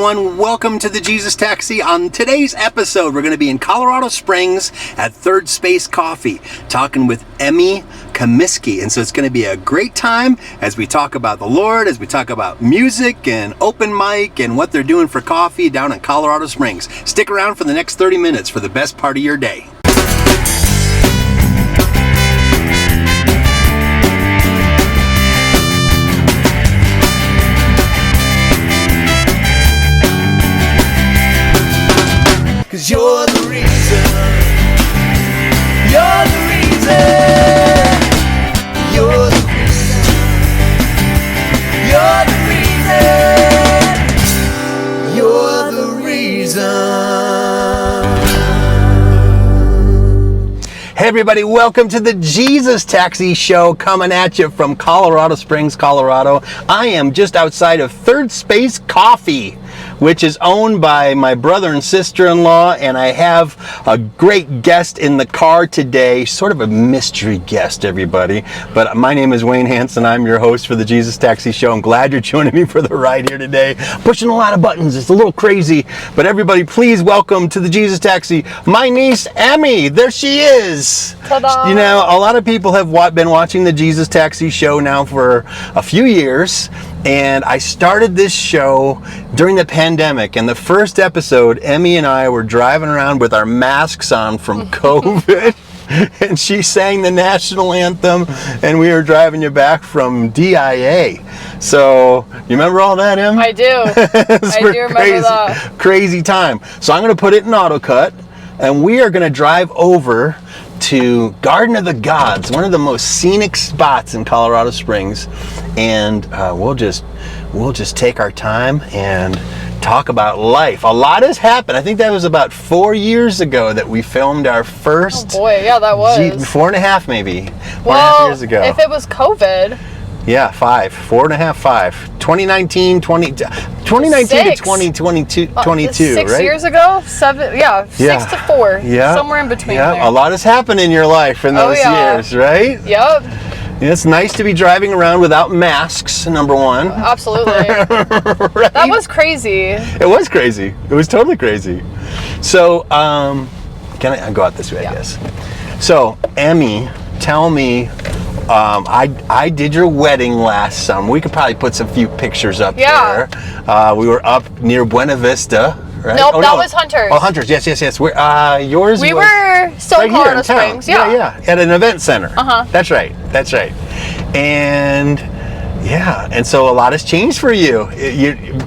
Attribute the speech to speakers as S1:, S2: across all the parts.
S1: everyone. Welcome to the Jesus Taxi. On today's episode, we're going to be in Colorado Springs at Third Space Coffee, talking with Emme Koneski. And so it's going to be a great time as we talk about the Lord, as we talk about music and open mic and what they're doing for coffee down in Colorado Springs. Stick around for the next 30 minutes for the best part of your day. Cause you're the reason, you're the reason, you're the reason, you're the reason, you're the reason. Hey everybody, welcome to the Jesus Taxi Show, coming at you from Colorado Springs, Colorado. I am just outside of Third Space Coffee, which is owned by my brother and sister-in-law, and I have a great guest in the car today, sort of a mystery guest, everybody. But my name is Wayne Hanson. I'm your host for the Jesus Taxi Show. I'm glad you're joining me for the ride here today. Pushing a lot of buttons. It's a little crazy, but everybody, please welcome to the Jesus Taxi my niece, Emme. There she is.
S2: Ta-da.
S1: You know, a lot of people have been watching the Jesus Taxi Show now for a few years. And I started this show during the pandemic. And the first episode, Emme and I were driving around with our masks on from COVID. And she sang the national anthem. And we were driving you back from DIA. So, you remember all that, Em?
S2: I do. I do remember that.
S1: Crazy time. So I'm going to put it in AutoCut. And we are going to drive over to Garden of the Gods, one of the most scenic spots in Colorado Springs, and we'll just take our time and talk about life. A lot has happened. I think that was about 4 years ago that we filmed our first.
S2: Oh boy, yeah, that was
S1: 4.5 maybe. 4.5 years ago.
S2: If it was COVID.
S1: Yeah, 5. 2019 to 2022,
S2: 6
S1: right?
S2: years ago? 7, yeah, 6 to 4.
S1: Yeah.
S2: Somewhere in between
S1: Yeah,
S2: there.
S1: a lot has happened in your life in those years, right?
S2: Yep.
S1: It's nice to be driving around without masks, number one.
S2: Absolutely.
S1: Right?
S2: That was crazy.
S1: It was crazy. It was totally crazy. So, can I go out this way, I guess? So, Emme, tell me, I did your wedding last summer. We could probably put some few pictures up there. We were up near Buena Vista, right?
S2: Nope, that was Hunters.
S1: Oh, Hunters, yes. Yours
S2: we
S1: was
S2: were still
S1: right
S2: in Colorado
S1: here in town.
S2: Springs. Yeah.
S1: At an event center.
S2: Uh-huh.
S1: That's right. And and so a lot has changed for you.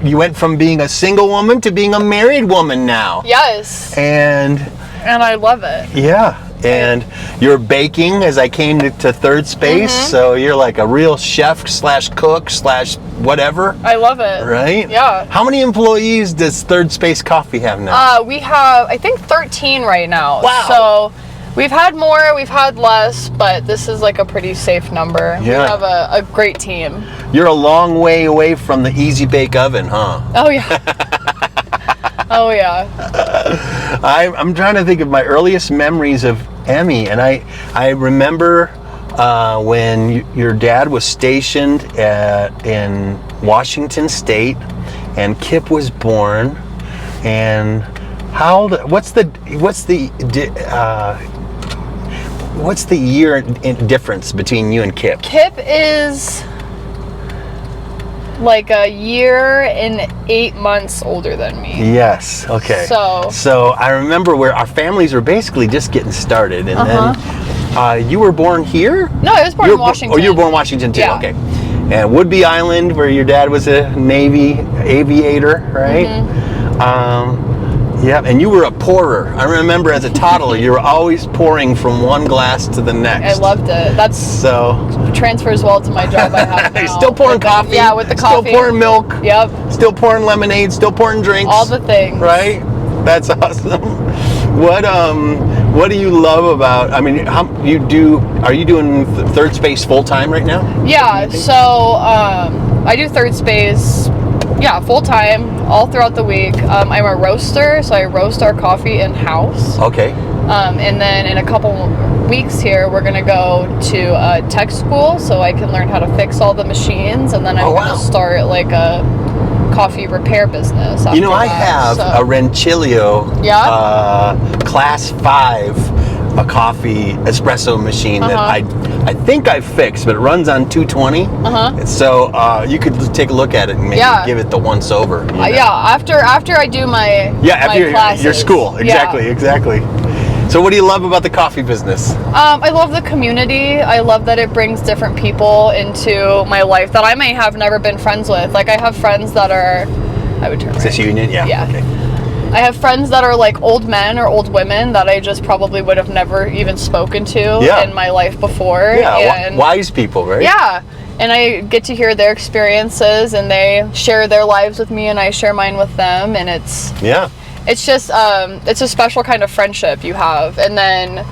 S1: You went from being a single woman to being a married woman now.
S2: Yes.
S1: And
S2: I love it.
S1: Yeah. And you're baking as I came to Third Space, so you're like a real chef / cook / whatever.
S2: I love it.
S1: Right?
S2: Yeah.
S1: How many employees does Third Space Coffee have now?
S2: We have, I think, 13 right now.
S1: Wow.
S2: So we've had more, we've had less, but this is like a pretty safe number.
S1: Yeah.
S2: We have a great team.
S1: You're a long way away from the Easy Bake Oven, huh?
S2: Oh, yeah. Oh, yeah.
S1: I'm trying to think of my earliest memories of Emme, and I remember when your dad was stationed in Washington State, and Kip was born. And how old? What's the year difference between you and Kip?
S2: Kip is like a year and 8 months older than me.
S1: Yes. Okay. So I remember where our families were basically just getting started, and then you were born here?
S2: No, I was born in Washington.
S1: Oh, you were born in Washington too.
S2: Yeah.
S1: Okay. And Woodby Island, where your dad was a Navy aviator, right? Yeah, and you were a pourer. I remember as a toddler, you were always pouring from one glass to the next.
S2: I loved it. Transfers well to my job I have now.
S1: Still pouring coffee.
S2: Yeah, with the coffee.
S1: Still pouring milk.
S2: Yep.
S1: Still pouring lemonade. Still pouring drinks.
S2: All the things.
S1: Right? That's awesome. What do you love about? I mean, are you doing Third Space full time right now?
S2: Yeah. So I do Third Space. Yeah, full time, all throughout the week. I'm a roaster, so I roast our coffee in house.
S1: Okay.
S2: And then in a couple weeks here, we're gonna go to tech school so I can learn how to fix all the machines, and then I'm gonna start like a coffee repair business.
S1: You know, I
S2: after
S1: have
S2: that,
S1: a Rencilio Class 5 a coffee espresso machine that I think I fixed, but it runs on 220. So you could take a look at it and maybe give it the once over. You know?
S2: After I do my
S1: after
S2: classes.
S1: your school. Exactly. So what do you love about the coffee business? I
S2: love the community. I love that it brings different people into my life that I may have never been friends with. Like, I have friends that are, I would turn
S1: Is this union? Yeah. Okay.
S2: I have friends that are like old men or old women that I just probably would have never even spoken to in my life before.
S1: Yeah, wise people, right? Yeah.
S2: And I get to hear their experiences, and they share their lives with me, and I share mine with them, and it's just it's a special kind of friendship you have. And then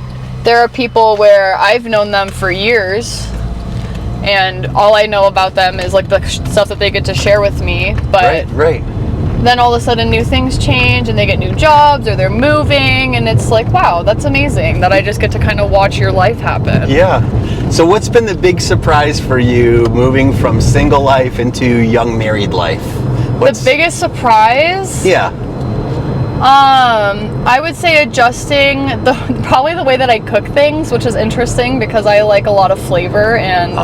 S2: there are people where I've known them for years, and all I know about them is like the stuff that they get to share with me. But
S1: right.
S2: Then all of a sudden new things change, and they get new jobs, or they're moving, and it's like, wow, that's amazing that I just get to kind of watch your life happen.
S1: Yeah. So what's been the big surprise for you moving from single life into young married life?
S2: The biggest surprise?
S1: Yeah.
S2: I would say adjusting probably the way that I cook things, which is interesting because I like a lot of flavor, and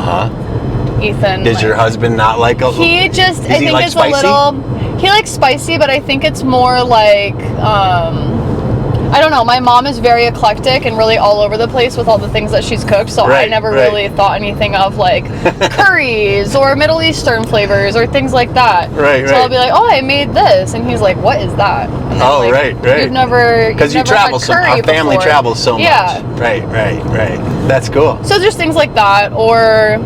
S2: Ethan.
S1: Does your husband not like a?
S2: He just, I think
S1: like
S2: it's
S1: spicy?
S2: a little. He likes spicy, but I think it's more like, I don't know. My mom is very eclectic and really all over the place with all the things that she's cooked, so I never really thought anything of like curries or Middle Eastern flavors or things like that. So I'll be like, oh, I made this, and he's like, what is that? And
S1: then,
S2: right. You've never
S1: because you travel so our family travels so much. Right. That's cool.
S2: So just things like that, or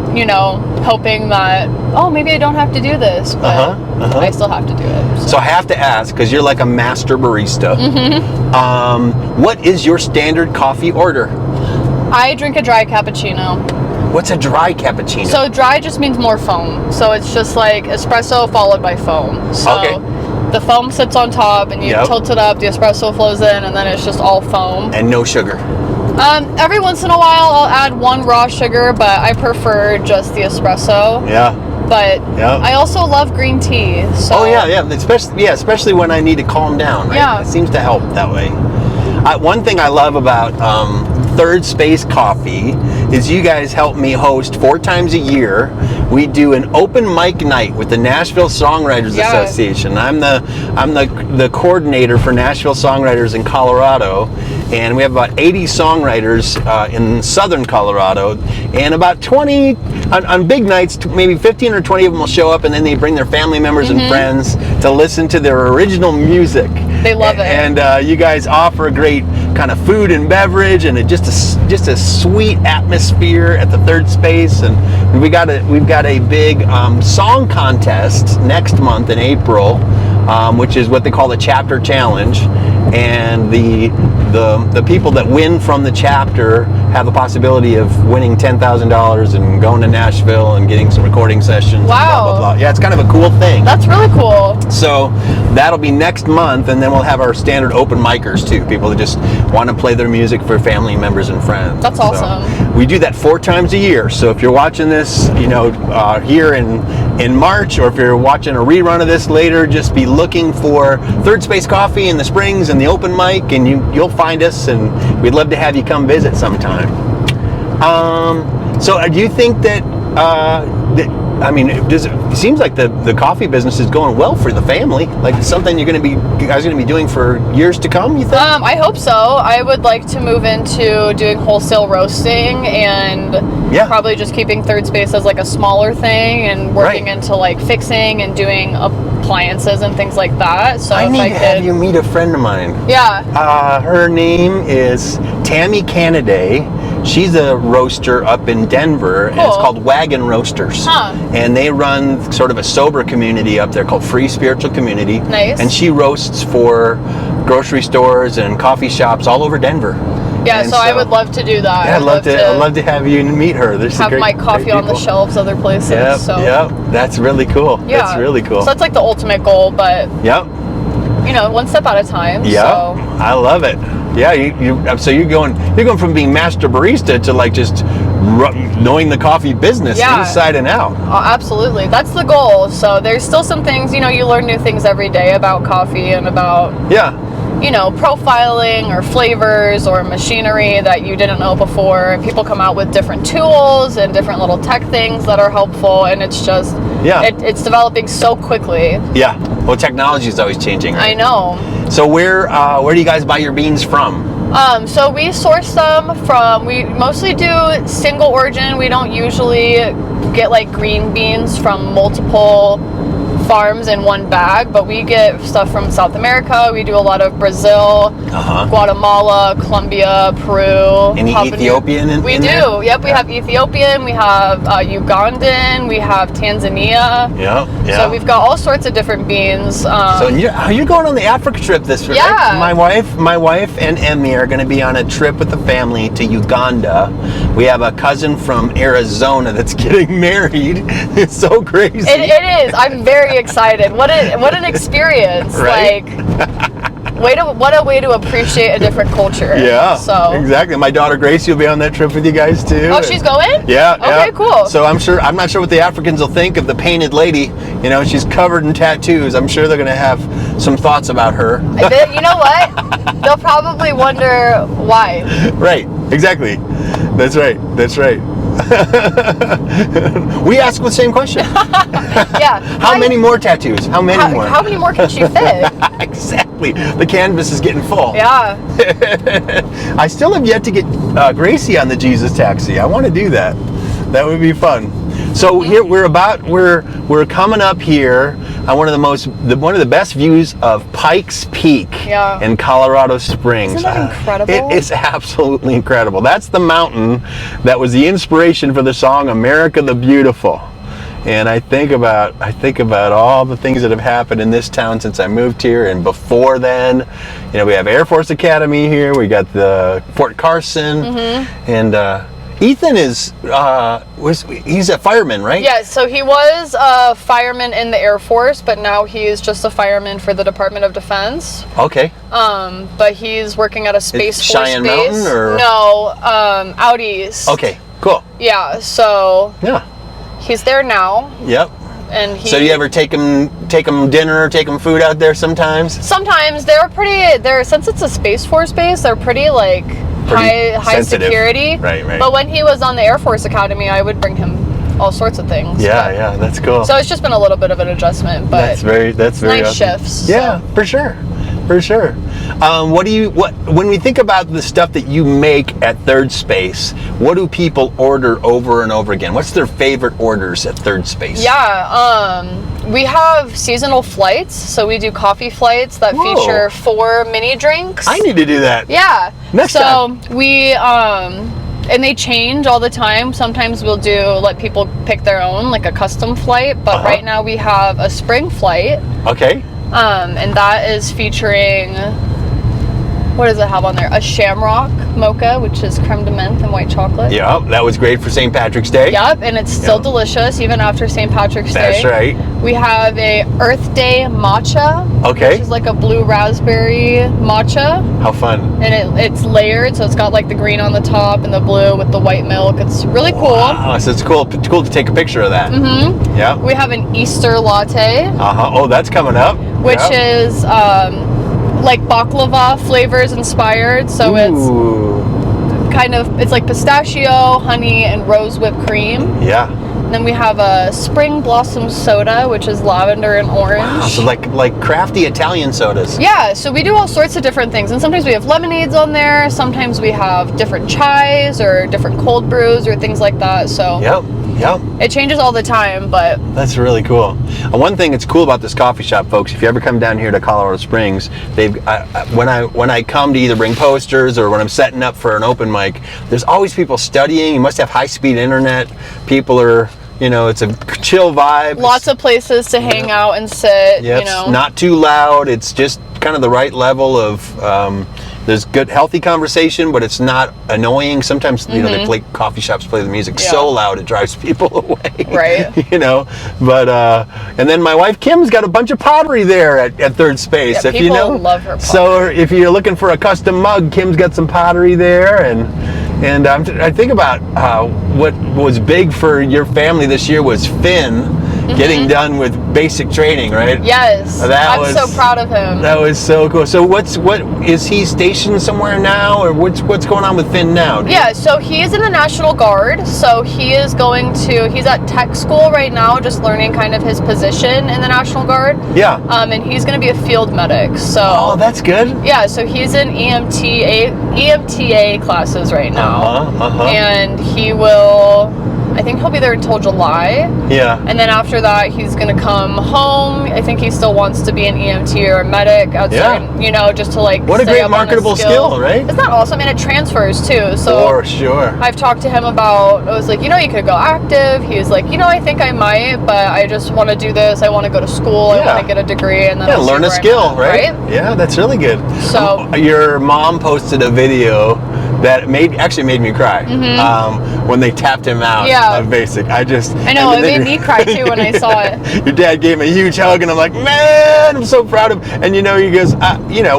S2: you know, hoping that, oh, maybe I don't have to do this, but I still have to do it.
S1: So I have to ask, because you're like a master barista, what is your standard coffee order?
S2: I drink a dry cappuccino.
S1: What's a dry cappuccino?
S2: So dry just means more foam. So it's just like espresso followed by foam. So the foam sits on top, and you tilt it up, the espresso flows in, and then it's just all foam.
S1: And no sugar?
S2: Every once in a while, I'll add one raw sugar, but I prefer just the espresso. But I also love green tea. So.
S1: Especially when I need to calm down. Right? It seems to help that way. One thing I love about Third Space Coffee is you guys help me host 4 times a year. We do an open mic night with the Nashville Songwriters Association. I'm the coordinator for Nashville Songwriters in Colorado, and we have about 80 songwriters in southern Colorado, and about 20 on big nights, maybe 15 or 20 of them will show up, and then they bring their family members and friends to listen to their original music.
S2: They love it.
S1: And you guys offer a great kind of food and beverage, and just a sweet atmosphere at the Third Space. And we've got a big song contest next month in April, which is what they call the Chapter Challenge. And the people that win from the chapter have the possibility of winning $10,000 and going to Nashville and getting some recording sessions.
S2: Wow.
S1: Blah, blah, blah. Yeah, it's kind of a cool thing.
S2: That's really cool.
S1: So that'll be next month, and then we'll have our standard open micers too. People that just want to play their music for family members and friends.
S2: That's awesome.
S1: So we do that 4 times a year. So if you're watching this, here in March, or if you're watching a rerun of this later, just be looking for Third Space Coffee in the Springs and the open mic, and you'll find us, and we'd love to have you come visit sometime. So do you think that it seems like the coffee business is going well for the family? Like, it's something you guys are going to be doing for years to come, you think?
S2: I hope so. I would like to move into doing wholesale roasting, and probably just keeping Third Space as like a smaller thing, and working into like fixing and doing appliances and things like that. So
S1: I need to have you meet a friend of mine. Her name is Tammy Canaday. She's a roaster up in Denver, and it's called Wagon Roasters. And they run sort of a sober community up there called Free Spiritual Community.
S2: Nice.
S1: And she roasts for grocery stores and coffee shops all over Denver.
S2: Yeah, so I would love to do that.
S1: Yeah, I'd love to have you meet her.
S2: Have my coffee on the shelves other places.
S1: Yep, that's really cool.
S2: Yeah.
S1: That's really cool.
S2: So that's like the ultimate goal, but one step at a time.
S1: Yeah,
S2: so.
S1: I love it. Yeah, so you're going from being master barista to like just knowing the coffee business inside and out.
S2: Absolutely. That's the goal. So there's still some things, you learn new things every day about coffee and about, profiling or flavors or machinery that you didn't know before. And people come out with different tools and different little tech things that are helpful. And it's just, it's developing so quickly. Yeah.
S1: Well, technology is always changing, right?
S2: I know.
S1: So where do you guys buy your beans from?
S2: So we source them we mostly do single origin. We don't usually get like green beans from multiple farms in one bag, but we get stuff from South America. We do a lot of Brazil, Guatemala, Colombia, Peru.
S1: Any Ethiopian
S2: We do.
S1: There?
S2: Yep, we have Ethiopian, we have Ugandan, we have Tanzania.
S1: Yeah.
S2: So we've got all sorts of different beans.
S1: So you're going on the Africa trip this week, right? My wife and Emme are going to be on a trip with the family to Uganda. We have a cousin from Arizona that's getting married. It's so crazy.
S2: It is. I'm very excited. What an experience.
S1: Right?
S2: What a way to appreciate a different culture.
S1: Yeah.
S2: So
S1: exactly. My daughter Gracie will be on that trip with you guys too.
S2: Oh, she's going?
S1: Yeah.
S2: Okay, cool.
S1: So I'm not sure what the Africans will think of the painted lady. She's covered in tattoos. I'm sure they're going to have some thoughts about her.
S2: You know what? They'll probably wonder why.
S1: Right. Exactly. That's right. We ask the same question.
S2: Yeah.
S1: How many more tattoos? How many more?
S2: How many more can she fit?
S1: Exactly. The canvas is getting full.
S2: Yeah.
S1: I still have yet to get Gracie on the Jesus Taxi. I want to do that. That would be fun. So here we're coming up here on one of the best views of Pikes Peak in Colorado Springs.
S2: Isn't that incredible?
S1: It is absolutely incredible. That's the mountain that was the inspiration for the song "America the Beautiful." And I think about all the things that have happened in this town since I moved here, and before then, we have Air Force Academy here. We got the Fort Carson, and Ethan is he's a fireman, right?
S2: Yeah, so he was a fireman in the Air Force, but now he's just a fireman for the Department of Defense.
S1: Okay.
S2: But he's working at a Space Force
S1: Cheyenne
S2: base.
S1: Mountain, or?
S2: No, out east.
S1: Okay, cool.
S2: Yeah, so he's there now. Yep. And
S1: so do you ever take him dinner, take him food out there sometimes?
S2: Sometimes. Since it's a Space Force base, they're pretty high security. Right. But when he was on the Air Force Academy, I would bring him all sorts of things.
S1: Yeah, that's cool.
S2: So it's just been a little bit of an adjustment, but
S1: that's very
S2: nice
S1: awesome.
S2: Shifts.
S1: Yeah, for sure. When we think about the stuff that you make at Third Space, what do people order over and over again? What's their favorite orders at Third Space?
S2: Yeah, we have seasonal flights, so we do coffee flights that feature 4 mini drinks.
S1: I need to do that.
S2: Yeah.
S1: Next time.
S2: We and they change all the time. Sometimes we'll let people pick their own, like a custom flight, but right now we have a spring flight.
S1: Okay.
S2: And that is featuring, what does it have on there? A shamrock mocha, which is creme de menthe and white chocolate.
S1: Yeah, that was great for St. Patrick's Day.
S2: Yep, and it's still delicious even after St. Patrick's Day.
S1: That's right.
S2: We have a Earth Day matcha.
S1: Okay.
S2: Which is like a blue raspberry matcha.
S1: How fun.
S2: And it's layered, so it's got like the green on the top and the blue with the white milk. It's really cool.
S1: Wow, so it's cool to take a picture of that.
S2: Mm-hmm.
S1: Yeah.
S2: We have an Easter latte.
S1: Oh, that's coming up.
S2: Which is like baklava flavors inspired, so it's like pistachio, honey, and rose whipped cream.
S1: Yeah.
S2: And then we have a spring blossom soda, which is lavender and orange.
S1: Wow, so like crafty Italian sodas.
S2: Yeah, so we do all sorts of different things, and sometimes we have lemonades on there. Sometimes we have different chais or different cold brews or things like that. So
S1: Yep.
S2: It changes all the time, but
S1: that's really cool. One thing that's cool about this coffee shop, folks, if you ever come down here to Colorado Springs, when I come to either bring posters or when I'm setting up for an open mic, there's always people studying. You must have high-speed internet. People are, it's a chill vibe.
S2: Lots of places to hang out and sit.
S1: Yep. Not too loud. It's just kind of the right level of. There's good, healthy conversation, but it's not annoying. Sometimes, coffee shops play the music so loud it drives people away.
S2: Right.
S1: But and then my wife Kim's got a bunch of pottery there at Third Space.
S2: Yeah, people love her pottery.
S1: So if you're looking for a custom mug, Kim's got some pottery there, and And I think about what was big for your family this year was Finn getting done with basic training, right?
S2: Yes. I'm so proud of him. That
S1: was so cool. So what is he stationed somewhere now, or what's going on with Finn now?
S2: Yeah, so he is in the National Guard. So he's at tech school right now, just learning kind of his position in the National Guard.
S1: Yeah.
S2: And he's going to be a field medic. So.
S1: Oh, that's good.
S2: Yeah, so he's in EMTA classes right now. And I think he'll be there until July.
S1: Yeah.
S2: And then after that, he's going to come home. I think he still wants to be an EMT or a medic outside, just to
S1: What a great marketable skill, right?
S2: Isn't that awesome? And it transfers too. So
S1: for sure.
S2: I've talked to him about, I was like, you could go active. He was like, I think I might, but I just want to do this. I want to go to school. I want to get a degree and then
S1: learn a skill, right? Yeah, that's really good.
S2: So
S1: your mom posted a video that actually made me cry when they tapped him out of basic. I
S2: know, it made me cry too when I saw it.
S1: Your dad gave him a huge hug, and I'm like, man, I'm so proud of him. And he goes,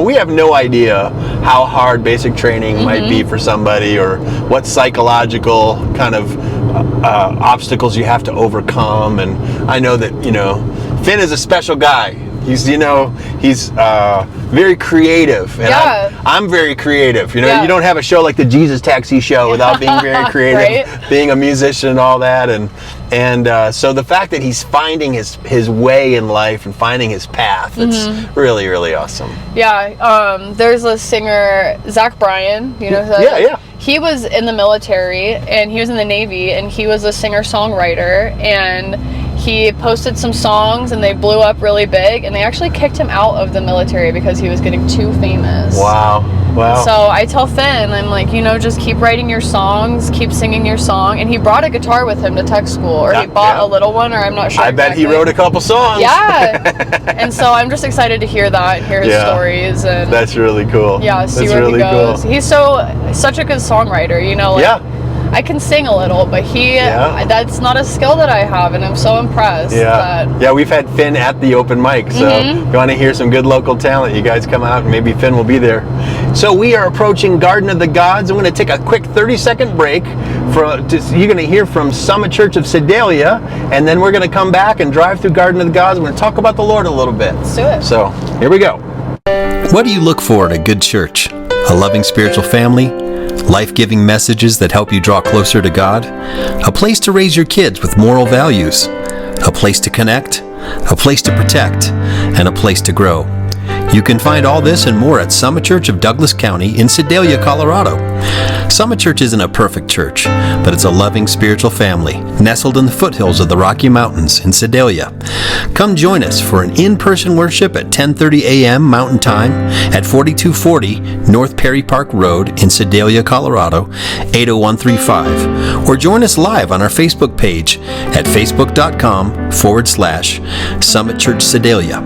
S1: we have no idea how hard basic training might be for somebody, or what psychological kind of obstacles you have to overcome. And I know that Finn is a special guy. He's very creative, and I'm very creative. You don't have a show like the Jesus Taxi Show without being very creative,
S2: right?
S1: Being a musician and all that, and so the fact that he's finding his way in life and finding his path, it's really, really awesome.
S2: Yeah, there's a singer, Zach Bryan. You know who that is?
S1: Yeah.
S2: He was in the military, and he was in the Navy, and he was a singer-songwriter, and he posted some songs and they blew up really big, and they actually kicked him out of the military because he was getting too famous.
S1: Wow.
S2: So I tell Finn, I'm like, just keep writing your songs, keep singing your song. And he brought a guitar with him to tech school, or he bought a little one, or I'm not sure.
S1: I bet he wrote a couple songs.
S2: Yeah. And so I'm just excited to hear that and hear his stories. And
S1: that's really cool.
S2: Yeah, see where he goes. Cool. He's such a good songwriter, I can sing a little, but that's not a skill that I have, and I'm so impressed.
S1: Yeah, we've had Finn at the open mic, so if you want to hear some good local talent, you guys come out, and maybe Finn will be there. So we are approaching Garden of the Gods. I'm going to take a quick 30-second break. You're going to hear from Summit Church of Sedalia, and then we're going to come back and drive through Garden of the Gods. We're going to talk about the Lord a little bit.
S2: Let's do it.
S1: So here we go. What do you look for in a good church? A loving spiritual family? Life-giving messages that help you draw closer to God? A place to raise your kids with moral values? A place to connect? A place to protect? And a place to grow? You can find all this and more at Summit Church of Douglas County in Sedalia, Colorado. Summit Church isn't a perfect church, but it's a loving spiritual family nestled in the foothills of the Rocky Mountains in Sedalia. Come join us for an in-person worship at 10:30 a.m. Mountain Time at 4240 North Perry Park Road in Sedalia, Colorado, 80135. Or join us live on our Facebook page at facebook.com/Summit Church Sedalia.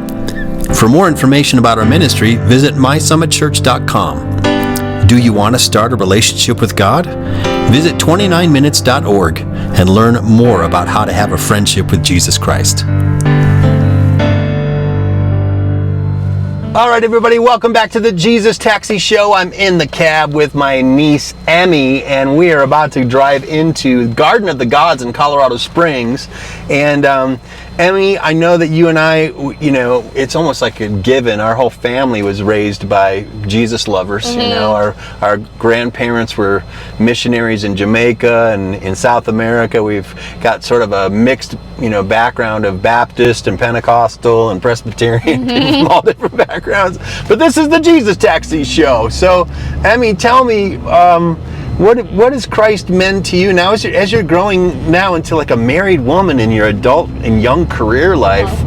S1: For more information about our ministry, visit mysummitchurch.com. Do you want to start a relationship with God? Visit 29minutes.org and learn more about how to have a friendship with Jesus Christ. All right, everybody, welcome back to the Jesus Taxi Show. I'm in the cab with my niece, Emme, and we are about to drive into Garden of the Gods in Colorado Springs. And Emme, I know that you and I, it's almost like a given. Our whole family was raised by Jesus lovers. Our grandparents were missionaries in Jamaica and in South America. We've got sort of a mixed, background of Baptist and Pentecostal and Presbyterian from all different backgrounds. But this is the Jesus Taxi Show. So, Emme, tell me, what has Christ meant to you now as you're growing now into like a married woman in your adult and young career life?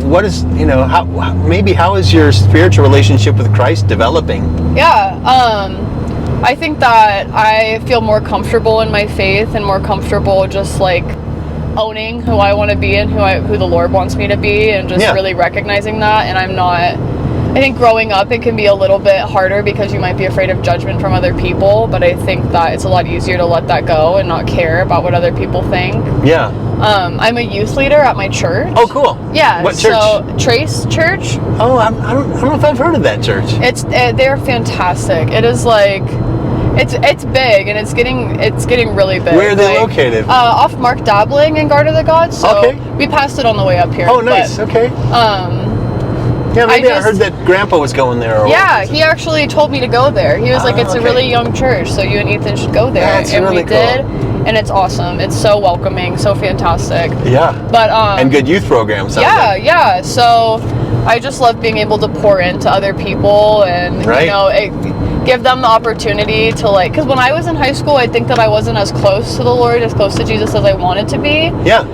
S1: What is, how is your spiritual relationship with Christ developing?
S2: I think that I feel more comfortable in my faith and more comfortable just like owning who I want to be and who the Lord wants me to be, and just really recognizing that. And I think growing up it can be a little bit harder because you might be afraid of judgment from other people, but I think that it's a lot easier to let that go and not care about what other people think. I'm a youth leader at my church.
S1: Oh, cool.
S2: Yeah.
S1: What church?
S2: So Trace Church.
S1: Oh, I don't know if I've heard of that church.
S2: They're fantastic. It is like, It's big, and it's getting really big.
S1: Where are they located?
S2: Off Mark Dabbling in Garden of the Gods. So we passed it on the way up here.
S1: Oh, nice.
S2: But,
S1: okay. Yeah, maybe I heard that Grandpa was going there.
S2: Yeah, he actually told me to go there. He was like, it's a really young church, so you and Ethan should go there.
S1: That's
S2: and
S1: really
S2: we did, and it's awesome. It's so welcoming, so fantastic.
S1: Yeah.
S2: But
S1: and good youth programs.
S2: Yeah. So I just love being able to pour into other people and give them the opportunity to because when I was in high school, I think that I wasn't as close to the Lord, as close to Jesus as I wanted to be.
S1: Yeah.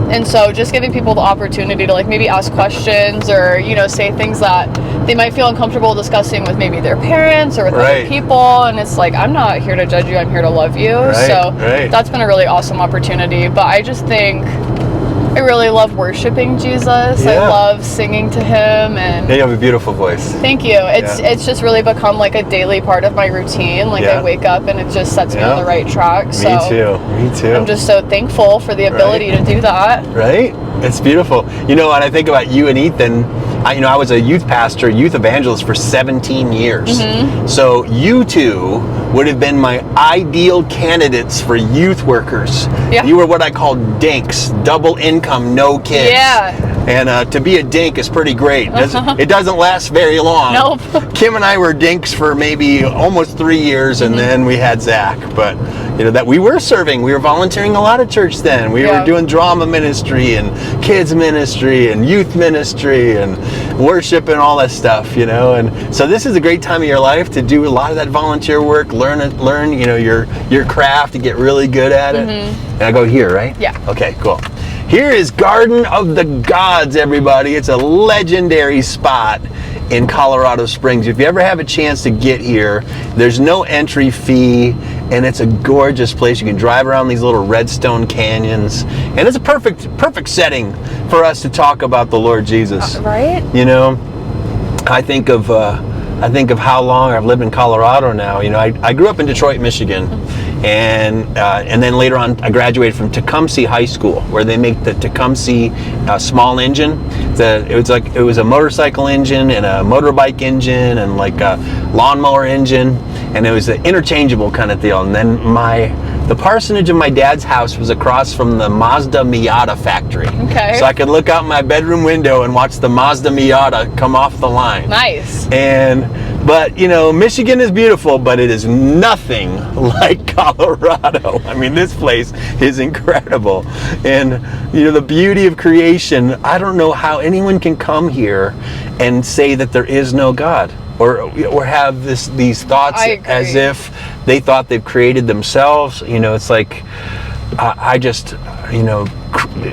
S2: And so just giving people the opportunity to maybe ask questions or, say things that they might feel uncomfortable discussing with maybe their parents or with other people. And it's I'm not here to judge you, I'm here to love you. So that's been a really awesome opportunity. But I just think I really love worshiping Jesus. Yeah. I love singing to him, and
S1: you have a beautiful voice.
S2: Thank you. It's just really become a daily part of my routine. I wake up and it just sets me on the right track. So
S1: Me too.
S2: I'm just so thankful for the ability to do that.
S1: Right? It's beautiful. When I think about you and Ethan, I was a youth pastor, youth evangelist for 17 years. Mm-hmm. So you two would have been my ideal candidates for youth workers. Yeah. You were what I call dinks, double income, no kids.
S2: Yeah.
S1: And to be a dink is pretty great. It doesn't last very long.
S2: Nope.
S1: Kim and I were dinks for maybe almost 3 years, and then we had Zach. But that we were serving. We were volunteering a lot at church then. We were doing drama ministry and kids ministry and youth ministry and worship and all that stuff. And so this is a great time of your life to do a lot of that volunteer work. Learn your craft, to get really good at it. And I go here, right?
S2: Yeah.
S1: Okay, cool. Here is Garden of the Gods, everybody. It's a legendary spot in Colorado Springs. If you ever have a chance to get here, there's no entry fee, and it's a gorgeous place. You can drive around these little redstone canyons, and it's a perfect setting for us to talk about the Lord Jesus.
S2: Right?
S1: I think of how long I've lived in Colorado now. I grew up in Detroit, Michigan, and then later on I graduated from Tecumseh High School, where they make the Tecumseh small engine. It was a motorcycle engine and a motorbike engine and a lawnmower engine, and it was an interchangeable kind of deal. And then the parsonage of my dad's house was across from the Mazda Miata factory.
S2: Okay.
S1: So I could look out my bedroom window and watch the Mazda Miata come off the line.
S2: Nice.
S1: But Michigan is beautiful, but it is nothing like Colorado. I mean, this place is incredible. And the beauty of creation, I don't know how anyone can come here and say that there is no God. Or have these thoughts as if they thought they've created themselves. It's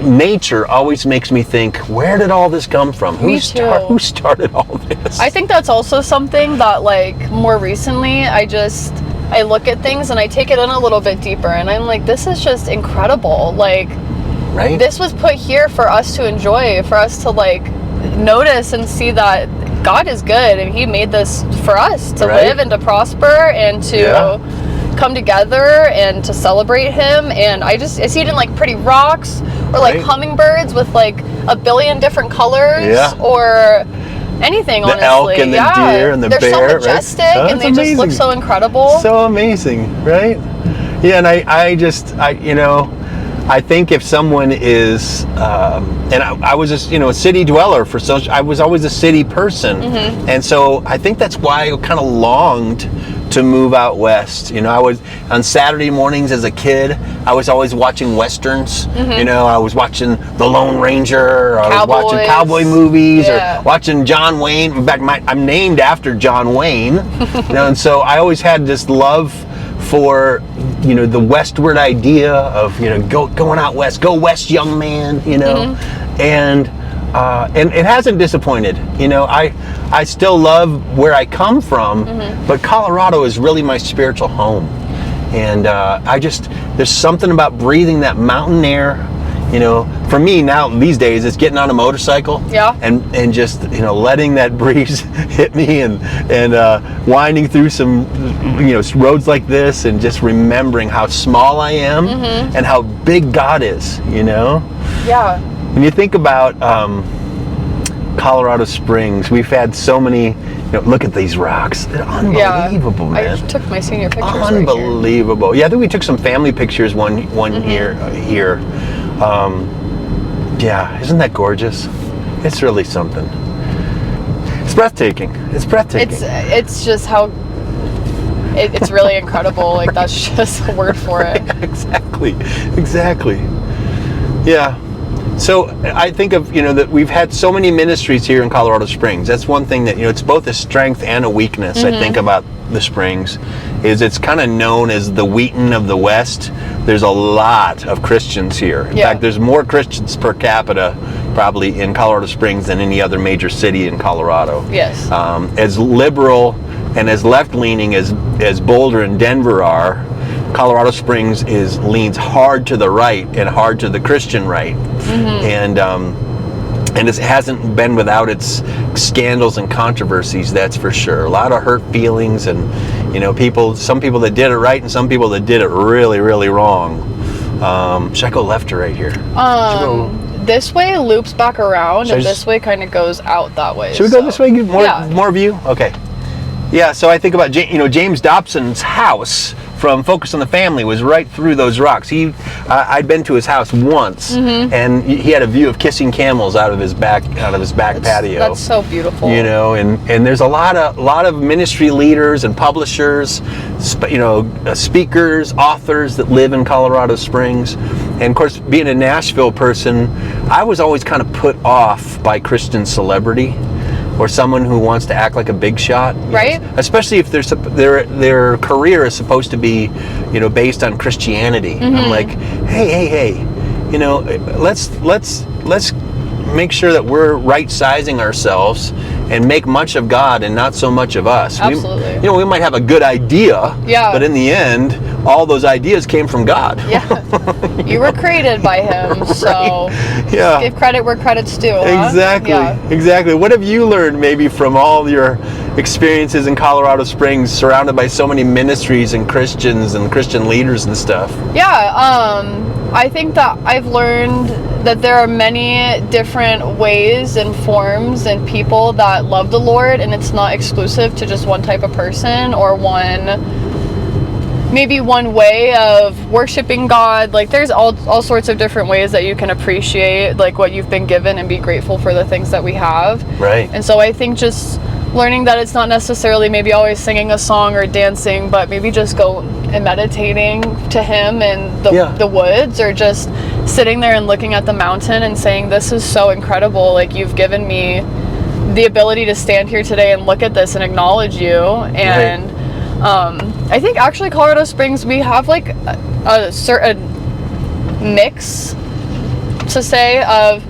S1: nature always makes me think, where did all this come from? Who started all this?
S2: I think that's also something that more recently I look at things and I take it in a little bit deeper, and I'm like, this is just incredible.
S1: Right?
S2: This was put here for us to enjoy, for us to notice and see that God is good, and He made this for us to live and to prosper and to come together and to celebrate Him. And I see it in pretty rocks or hummingbirds with a billion different colors or anything.
S1: The
S2: honestly,
S1: elk and the deer and the
S2: they're
S1: bear.
S2: They're so majestic,
S1: right?
S2: and they just look so incredible.
S1: So amazing, right? Yeah, and I think if someone is, and I was just, a city dweller I was always a city person. And so I think that's why I kind of longed to move out west. I was on Saturday mornings as a kid, I was always watching Westerns. I was watching The Lone Ranger, or I was watching cowboy movies, or watching John Wayne. In fact, I'm named after John Wayne. And so I always had this love for the westward idea of going out west, go west, young man. And it hasn't disappointed. I still love where I come from, but Colorado is really my spiritual home. And there's something about breathing that mountain air. For me now these days, it's getting on a motorcycle and just letting that breeze hit me and winding through some roads like this, and just remembering how small I am and how big God is.
S2: Yeah.
S1: When you think about Colorado Springs. We've had so many, look at these rocks. They're unbelievable, man.
S2: I took my senior pictures
S1: Unbelievable.
S2: right here.
S1: Yeah, I think we took some family pictures one year here. Yeah, isn't that gorgeous? It's really something. It's breathtaking. It's breathtaking.
S2: It's just how it's really incredible. Like, that's just a word for it.
S1: Exactly. Yeah. So I think of, that we've had so many ministries here in Colorado Springs. That's one thing that, it's both a strength and a weakness, I think, about the Springs, is it's kind of known as the Wheaton of the West. There's a lot of Christians here. In fact, there's more Christians per capita probably in Colorado Springs than any other major city in Colorado.
S2: Yes.
S1: As liberal and as left-leaning as Boulder and Denver are, Colorado Springs leans hard to the right and hard to the Christian right, and it hasn't been without its scandals and controversies. That's for sure. A lot of hurt feelings, and some people that did it right, and some people that did it really, really wrong. Should I go left or right here?
S2: This way loops back around, and this way kind of goes out that way.
S1: Should we go this way? More view? Okay. Yeah, so I think about, James Dobson's house from Focus on the Family was right through those rocks. I'd been to his house once, and he had a view of kissing camels out of his back patio.
S2: That's so beautiful.
S1: And there's a lot of ministry leaders and publishers, speakers, authors that live in Colorado Springs. And of course, being a Nashville person, I was always kind of put off by Christian celebrity, or someone who wants to act like a big shot,
S2: right?
S1: Especially if their career is supposed to be, based on Christianity. I'm like, hey, let's make sure that we're right-sizing ourselves and make much of God and not so much of us.
S2: Absolutely.
S1: We might have a good idea, but in the end, all those ideas came from God.
S2: Yeah, you were created by Him, so give credit where credit's due.
S1: Exactly. What have you learned maybe from all your experiences in Colorado Springs, surrounded by so many ministries and Christians and Christian leaders and stuff?
S2: I think that I've learned that there are many different ways and forms and people that love the Lord, and it's not exclusive to just one type of person or maybe one way of worshiping God. Like, there's all sorts of different ways that you can appreciate like what you've been given and be grateful for the things that we have.
S1: Right.
S2: And so I think just learning that it's not necessarily maybe always singing a song or dancing, but maybe just go and meditating to Him in the woods, or just sitting there and looking at the mountain and saying, this is so incredible. Like, you've given me the ability to stand here today and look at this and acknowledge you. And I think actually Colorado Springs, we have like a certain mix, to say, of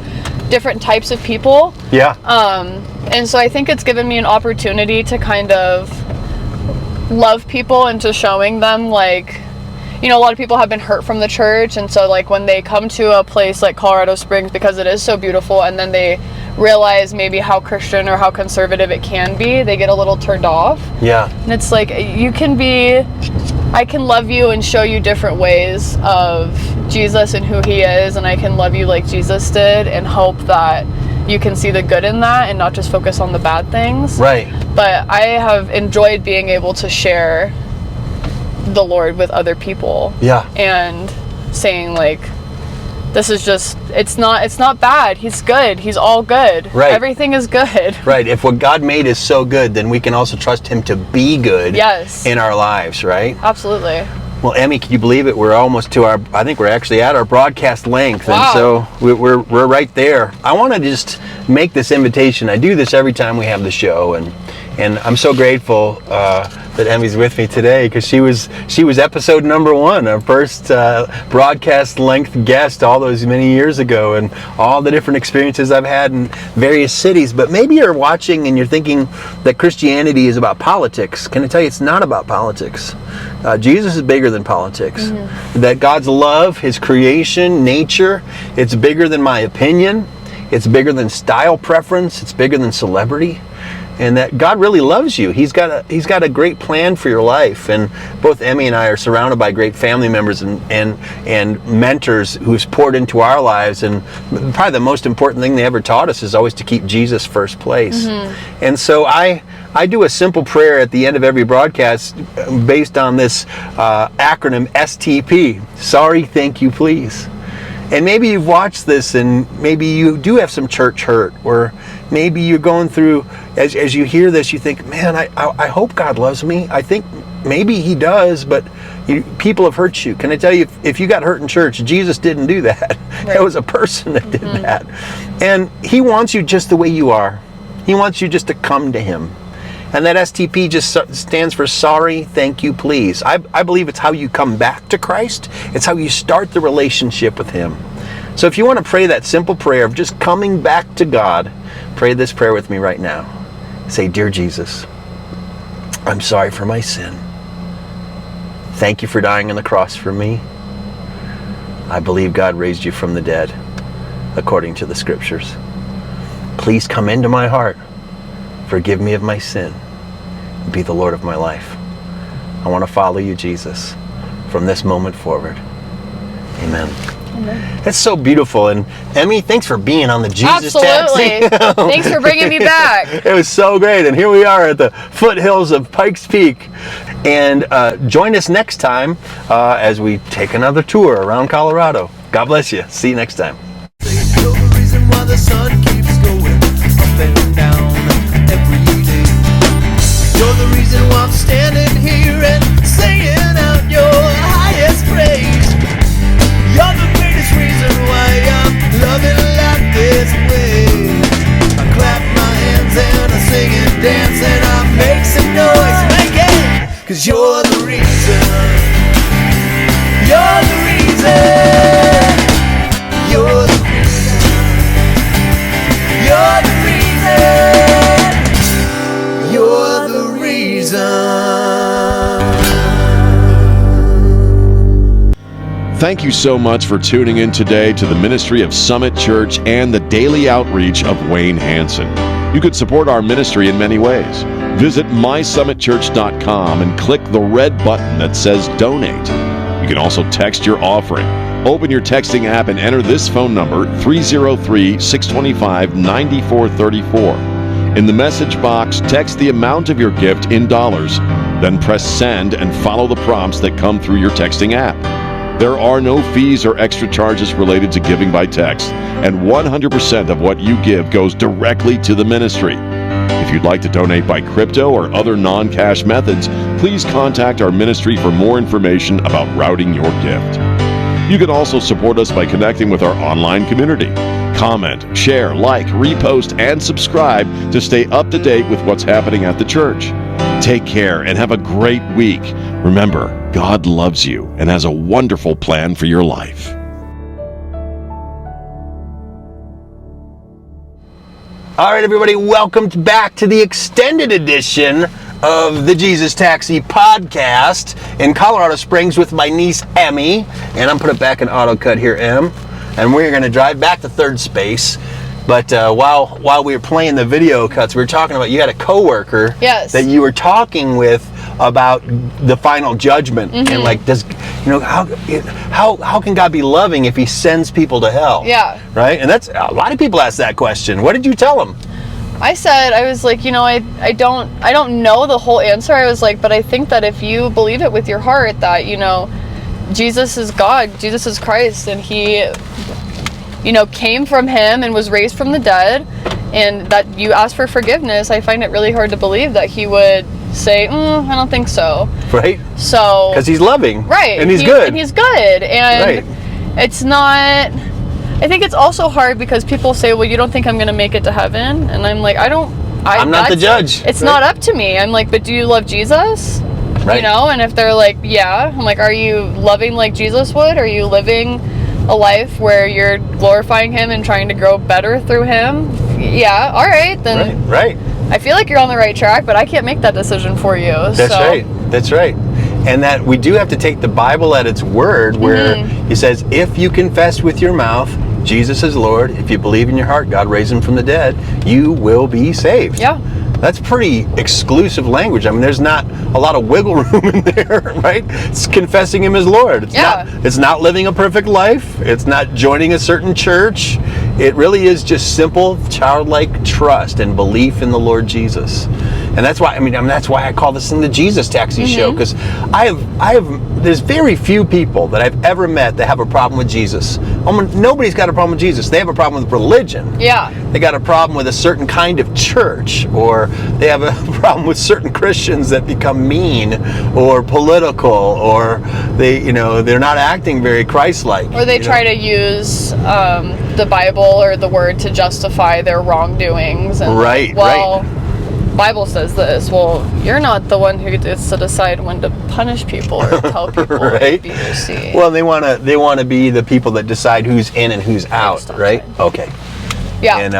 S2: different types of people. And so I think it's given me an opportunity to kind of love people and to showing them, like, a lot of people have been hurt from the church, and so like when they come to a place like Colorado Springs, because it is so beautiful, and then they realize maybe how Christian or how conservative it can be, they get a little turned off. And it's like, I can love you and show you different ways of Jesus and who He is, and I can love you like Jesus did, and hope that you can see the good in that and not just focus on the bad things. But I have enjoyed being able to share the Lord with other people. And saying, like, this is just, it's not bad. He's good. He's all good. Everything is good.
S1: If what God made is so good, then we can also trust Him to be good in our lives, right?
S2: Absolutely.
S1: Well, Emme, can you believe it? We're almost to I think we're actually at our broadcast length. And so we're right there. I want to just make this invitation. I do this every time we have the show, and I'm so grateful that Emme's with me today, because she was episode number 1, our first broadcast length guest all those many years ago, and all the different experiences I've had in various cities. But maybe you're watching and you're thinking that Christianity is about politics. Can I tell you, it's not about politics. Jesus is bigger than politics. That God's love, His creation, nature, it's bigger than my opinion. It's bigger than style preference. It's bigger than celebrity. and that God really loves you. He's got a great plan for your life. And both Emme and I are surrounded by great family members and mentors who's poured into our lives. And probably the most important thing they ever taught us is always to keep Jesus first place. And so I do a simple prayer at the end of every broadcast based on this acronym STP. Sorry, thank you, please. And maybe you've watched this and maybe you do have some church hurt, or maybe you're going through, as you hear this, you think, man, I hope God loves me. I think maybe he does, but people have hurt you. Can I tell you, if you got hurt in church, Jesus didn't do that. Right. It was a person that did that. And he wants you just the way you are. He wants you just to come to him. And that STP just stands for sorry, thank you, please. I believe it's how you come back to Christ. It's how you start the relationship with him. So if you want to pray that simple prayer of just coming back to God, pray this prayer with me right now. Say, Dear Jesus, I'm sorry for my sin. Thank you for dying on the cross for me. I believe God raised you from the dead, according to the scriptures. Please come into my heart. Forgive me of my sin. Be the Lord of my life. I want to follow you, Jesus, from this moment forward. Amen. Amen. That's so beautiful. And Emme, thanks for being on the Jesus Taxi.
S2: Thanks for bringing me back.
S1: It was so great. And here we are at the foothills of Pikes Peak. And join us next time as we take another tour around Colorado. God bless you. See you next time.
S3: You're the reason why the sun keeps going up and down every day. You're the reason why I'm standing here and singing out your highest praise. You're the greatest reason why I'm loving life this way. I clap my hands and I sing and dance and I make some noise, make it, 'cause you're the reason. You're the reason. You're the reason. You're the reason. You're the reason.
S4: Thank you so much for tuning in today to the ministry of Summit Church and the daily outreach of Wayne Hanson. You could support our ministry in many ways. Visit mysummitchurch.com and click the red button that says donate. You can also text your offering. Open your texting app and enter this phone number, 303-625-9434. In the message box, text the amount of your gift in dollars, then press send and follow the prompts that come through your texting app. There are no fees or extra charges related to giving by text, and 100% of what you give goes directly to the ministry. If you'd like to donate by crypto or other non-cash methods, please contact our ministry for more information about routing your gift. You can also support us by connecting with our online community. Comment, share, like, repost, and subscribe to stay up to date with what's happening at the church. Take care and have a great week. Remember, God loves you and has a wonderful plan for your life.
S1: All right, everybody, welcome back to the extended edition of the Jesus Taxi podcast in Colorado Springs with my niece, Emme. And I'm putting it back in auto cut here, Em. And we're going to drive back to third space. But while we were playing the video cuts, we were talking about, you had a coworker that you were talking with about the final judgment. And like, how can God be loving if he sends people to hell?
S2: Yeah.
S1: Right? And that's, a lot of people ask that question. What did you tell them?
S2: I was like, I don't know the whole answer. I was like, but I think that if you believe it with your heart that, Jesus is God, Jesus is Christ, and he, came from him and was raised from the dead, and that you ask for forgiveness, I find it really hard to believe that he would say, I don't think so.
S1: Right.
S2: So.
S1: Because he's loving.
S2: Right.
S1: And he's good.
S2: And he's good. And it's not, I think it's also hard because people say, well, you don't think I'm going to make it to heaven? And I'm like, I'm
S1: not the judge.
S2: It's not up to me. I'm like, but do you love Jesus?
S1: Right.
S2: And if they're like, yeah, I'm like, are you loving like Jesus would? Are you living a life where you're glorifying him and trying to grow better through him? Yeah, all right, then.
S1: Right.
S2: I feel like you're on the right track, but I can't make that decision for you.
S1: That's right. And that we do have to take the Bible at its word, where he says, if you confess with your mouth Jesus is Lord, if you believe in your heart God raised him from the dead, you will be saved.
S2: Yeah.
S1: That's pretty exclusive language. I mean, there's not a lot of wiggle room in there, right? It's confessing him as Lord. It's not living a perfect life. It's not joining a certain church. It really is just simple, childlike trust and belief in the Lord Jesus. And that's why I call this thing the Jesus Taxi Show, because there's very few people that I've ever met that have a problem with Jesus. Nobody's got a problem with Jesus. They have a problem with religion.
S2: Yeah.
S1: They got a problem with a certain kind of church, or they have a problem with certain Christians that become mean or political, or they're not acting very Christ-like.
S2: Or they try to use the Bible or the Word to justify their wrongdoings. And
S1: right.
S2: Bible says this. Well, you're not the one who gets to decide when to punish people or tell people
S1: right?
S2: B or C.
S1: Well, they want to be the people that decide who's in and who's out, right? Okay.
S2: Yeah.
S1: And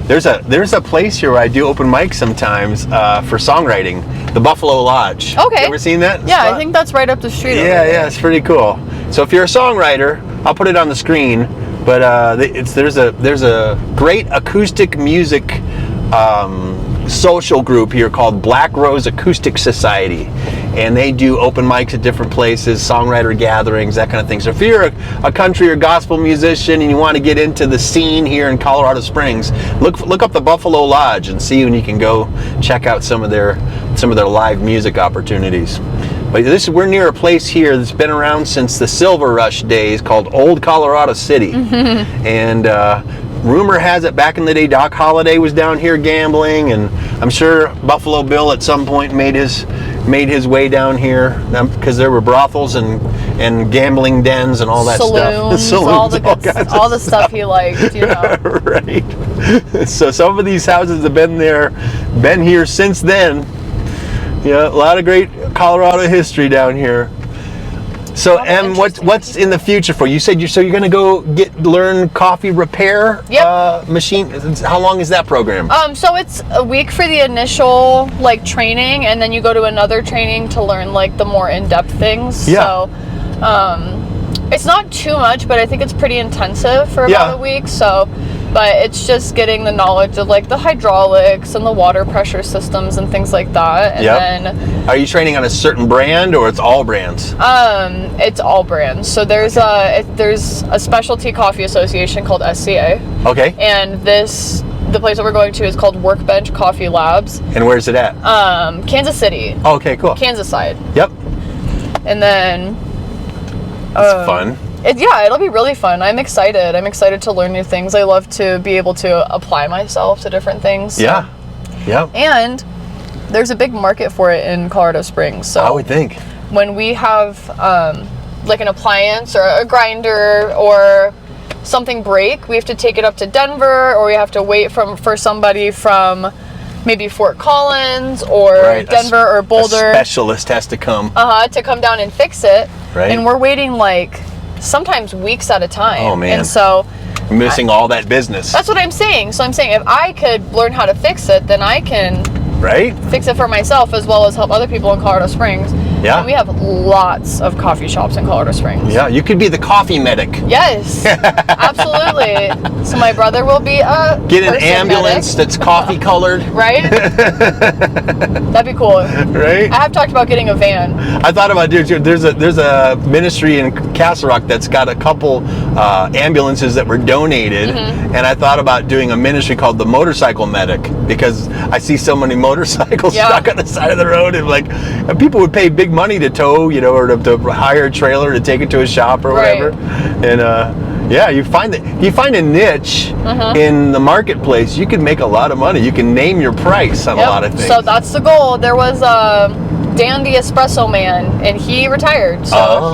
S1: there's a place here where I do open mics sometimes for songwriting, the Buffalo Lodge.
S2: Okay.
S1: You ever seen that
S2: Yeah,
S1: spot?
S2: I think that's right up the street.
S1: Yeah, it's pretty cool. So if you're a songwriter, I'll put it on the screen. But there's a great acoustic music social group here called Black Rose Acoustic Society, and they do open mics at different places, songwriter gatherings, that kind of thing. So if you're a country or gospel musician and you want to get into the scene here in Colorado Springs, look up the Buffalo Lodge and see when you can go check out some of their live music opportunities. But we're near a place here that's been around since the Silver Rush days called Old Colorado City. And rumor has it back in the day Doc Holliday was down here gambling, and I'm sure Buffalo Bill at some point made his way down here because there were brothels and gambling dens and all that stuff.
S2: Saloons, all the stuff he liked,
S1: Right. So some of these houses have been here since then. Yeah, a lot of great Colorado history down here. So, Em, what's in the future for you? You said you're going to go learn coffee repair machine. How long is that program?
S2: So it's a week for the initial training, and then you go to another training to learn the more in-depth things.
S1: Yeah.
S2: So it's not too much, but I think it's pretty intensive for about a week. So, but it's just getting the knowledge of the hydraulics and the water pressure systems and things like that. And then,
S1: are you training on a certain brand, or it's all brands?
S2: It's all brands. So there's a specialty coffee association called SCA.
S1: Okay.
S2: And the place that we're going to is called Workbench Coffee Labs.
S1: And where's it at?
S2: Kansas City.
S1: Okay, cool.
S2: Kansas side.
S1: Yep.
S2: And then
S1: it's fun.
S2: It'll be really fun. I'm excited. I'm excited to learn new things. I love to be able to apply myself to different things.
S1: Yeah. Yeah.
S2: And there's a big market for it in Colorado Springs. So
S1: I would think.
S2: When we have an appliance or a grinder or something break, we have to take it up to Denver, or we have to wait for somebody from maybe Fort Collins or Denver or Boulder.
S1: A specialist has to come.
S2: To come down and fix it.
S1: Right.
S2: And we're waiting sometimes weeks at a time.
S1: Oh, man.
S2: And so
S1: missing all that business.
S2: That's what I'm saying. So I'm saying if I could learn how to fix it, then I can fix it for myself as well as help other people in Colorado Springs.
S1: Yeah.
S2: And we have lots of coffee shops in Colorado Springs.
S1: Yeah, you could be the coffee medic.
S2: Yes, absolutely. So my brother will be a
S1: get an ambulance
S2: medic.
S1: That's coffee colored.
S2: Right? That'd be cool.
S1: Right?
S2: I have talked about getting a van.
S1: I thought about there's a ministry in Castle Rock that's got a couple ambulances that were donated, and I thought about doing a ministry called the Motorcycle Medic, because I see so many motorcycles stuck on the side of the road, and people would pay big money to tow, or to hire a trailer to take it to a shop or whatever. And you find a niche in the marketplace, you can make a lot of money. You can name your price on a lot of things.
S2: So that's the goal. There was Dan the Espresso Man, and he retired. So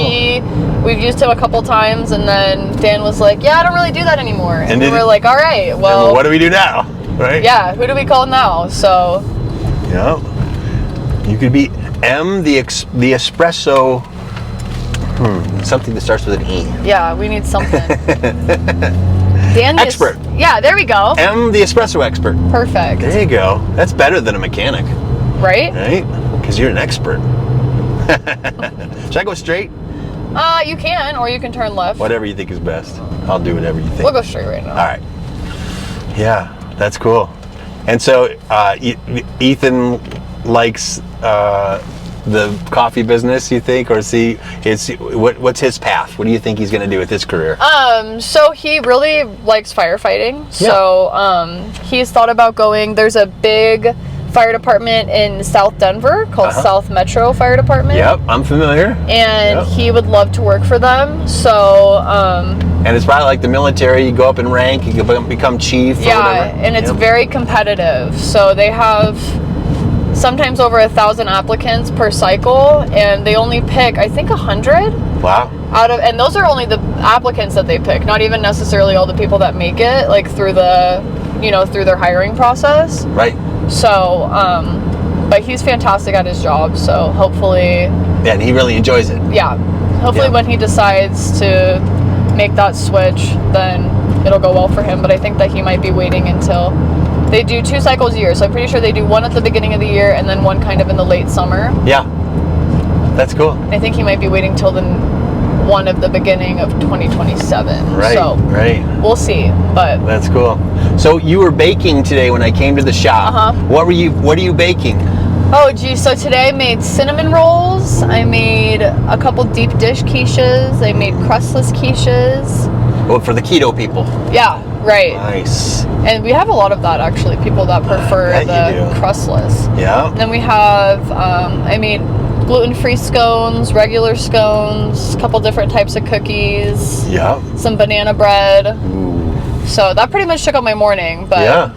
S2: we've used him a couple times, and then Dan was like, I don't really do that anymore. And we were like, all right, well,
S1: what do we do now? Right?
S2: Yeah, who do we call now? So
S1: you could be M the Espresso. Something that starts with an E.
S2: Yeah, we need something. Dan the
S1: expert.
S2: Yeah, there we go.
S1: M the Espresso expert.
S2: Perfect.
S1: There you go. That's better than a mechanic.
S2: Right?
S1: Right? Because you're an expert. Should I go straight?
S2: You can, or you can turn left.
S1: Whatever you think is best. I'll do whatever you think.
S2: We'll go straight right now.
S1: All right. Yeah, that's cool. And so Ethan likes the coffee business, you think, or what's his path? What do you think he's going to do with his career?
S2: So he really likes firefighting. Yeah. So he's thought about going. There's a big fire department in South Denver called South Metro Fire Department.
S1: Yep, I'm familiar.
S2: And he would love to work for them. So
S1: and it's probably like the military. You go up in rank, you can become chief. Or whatever.
S2: And it's very competitive. So they have sometimes over 1,000 applicants per cycle, and they only pick, I think, 100.
S1: Wow.
S2: And those are only the applicants that they pick, not even necessarily all the people that make it, like through through their hiring process.
S1: Right.
S2: So, but he's fantastic at his job, so hopefully...
S1: Yeah, and he really enjoys it.
S2: Yeah. Hopefully when he decides to make that switch, then it'll go well for him, but I think that he might be waiting until... They do 2 cycles a year, so I'm pretty sure they do one at the beginning of the year and then one kind of in the late summer.
S1: Yeah. That's cool.
S2: I think he might be waiting till the one of the beginning of 2027.
S1: Right,
S2: so
S1: right.
S2: We'll see, but...
S1: That's cool. So you were baking today when I came to the shop. What are you baking?
S2: Oh, geez. So today I made cinnamon rolls. I made a couple deep dish quiches. I made crustless quiches.
S1: Well, for the keto people.
S2: Yeah, right.
S1: Nice.
S2: And we have a lot of that, actually, people that prefer the crustless.
S1: Yeah.
S2: And then we have, I made gluten-free scones, regular scones, a couple different types of cookies. Yeah. Some banana bread. Ooh. So that pretty much took up my morning, but...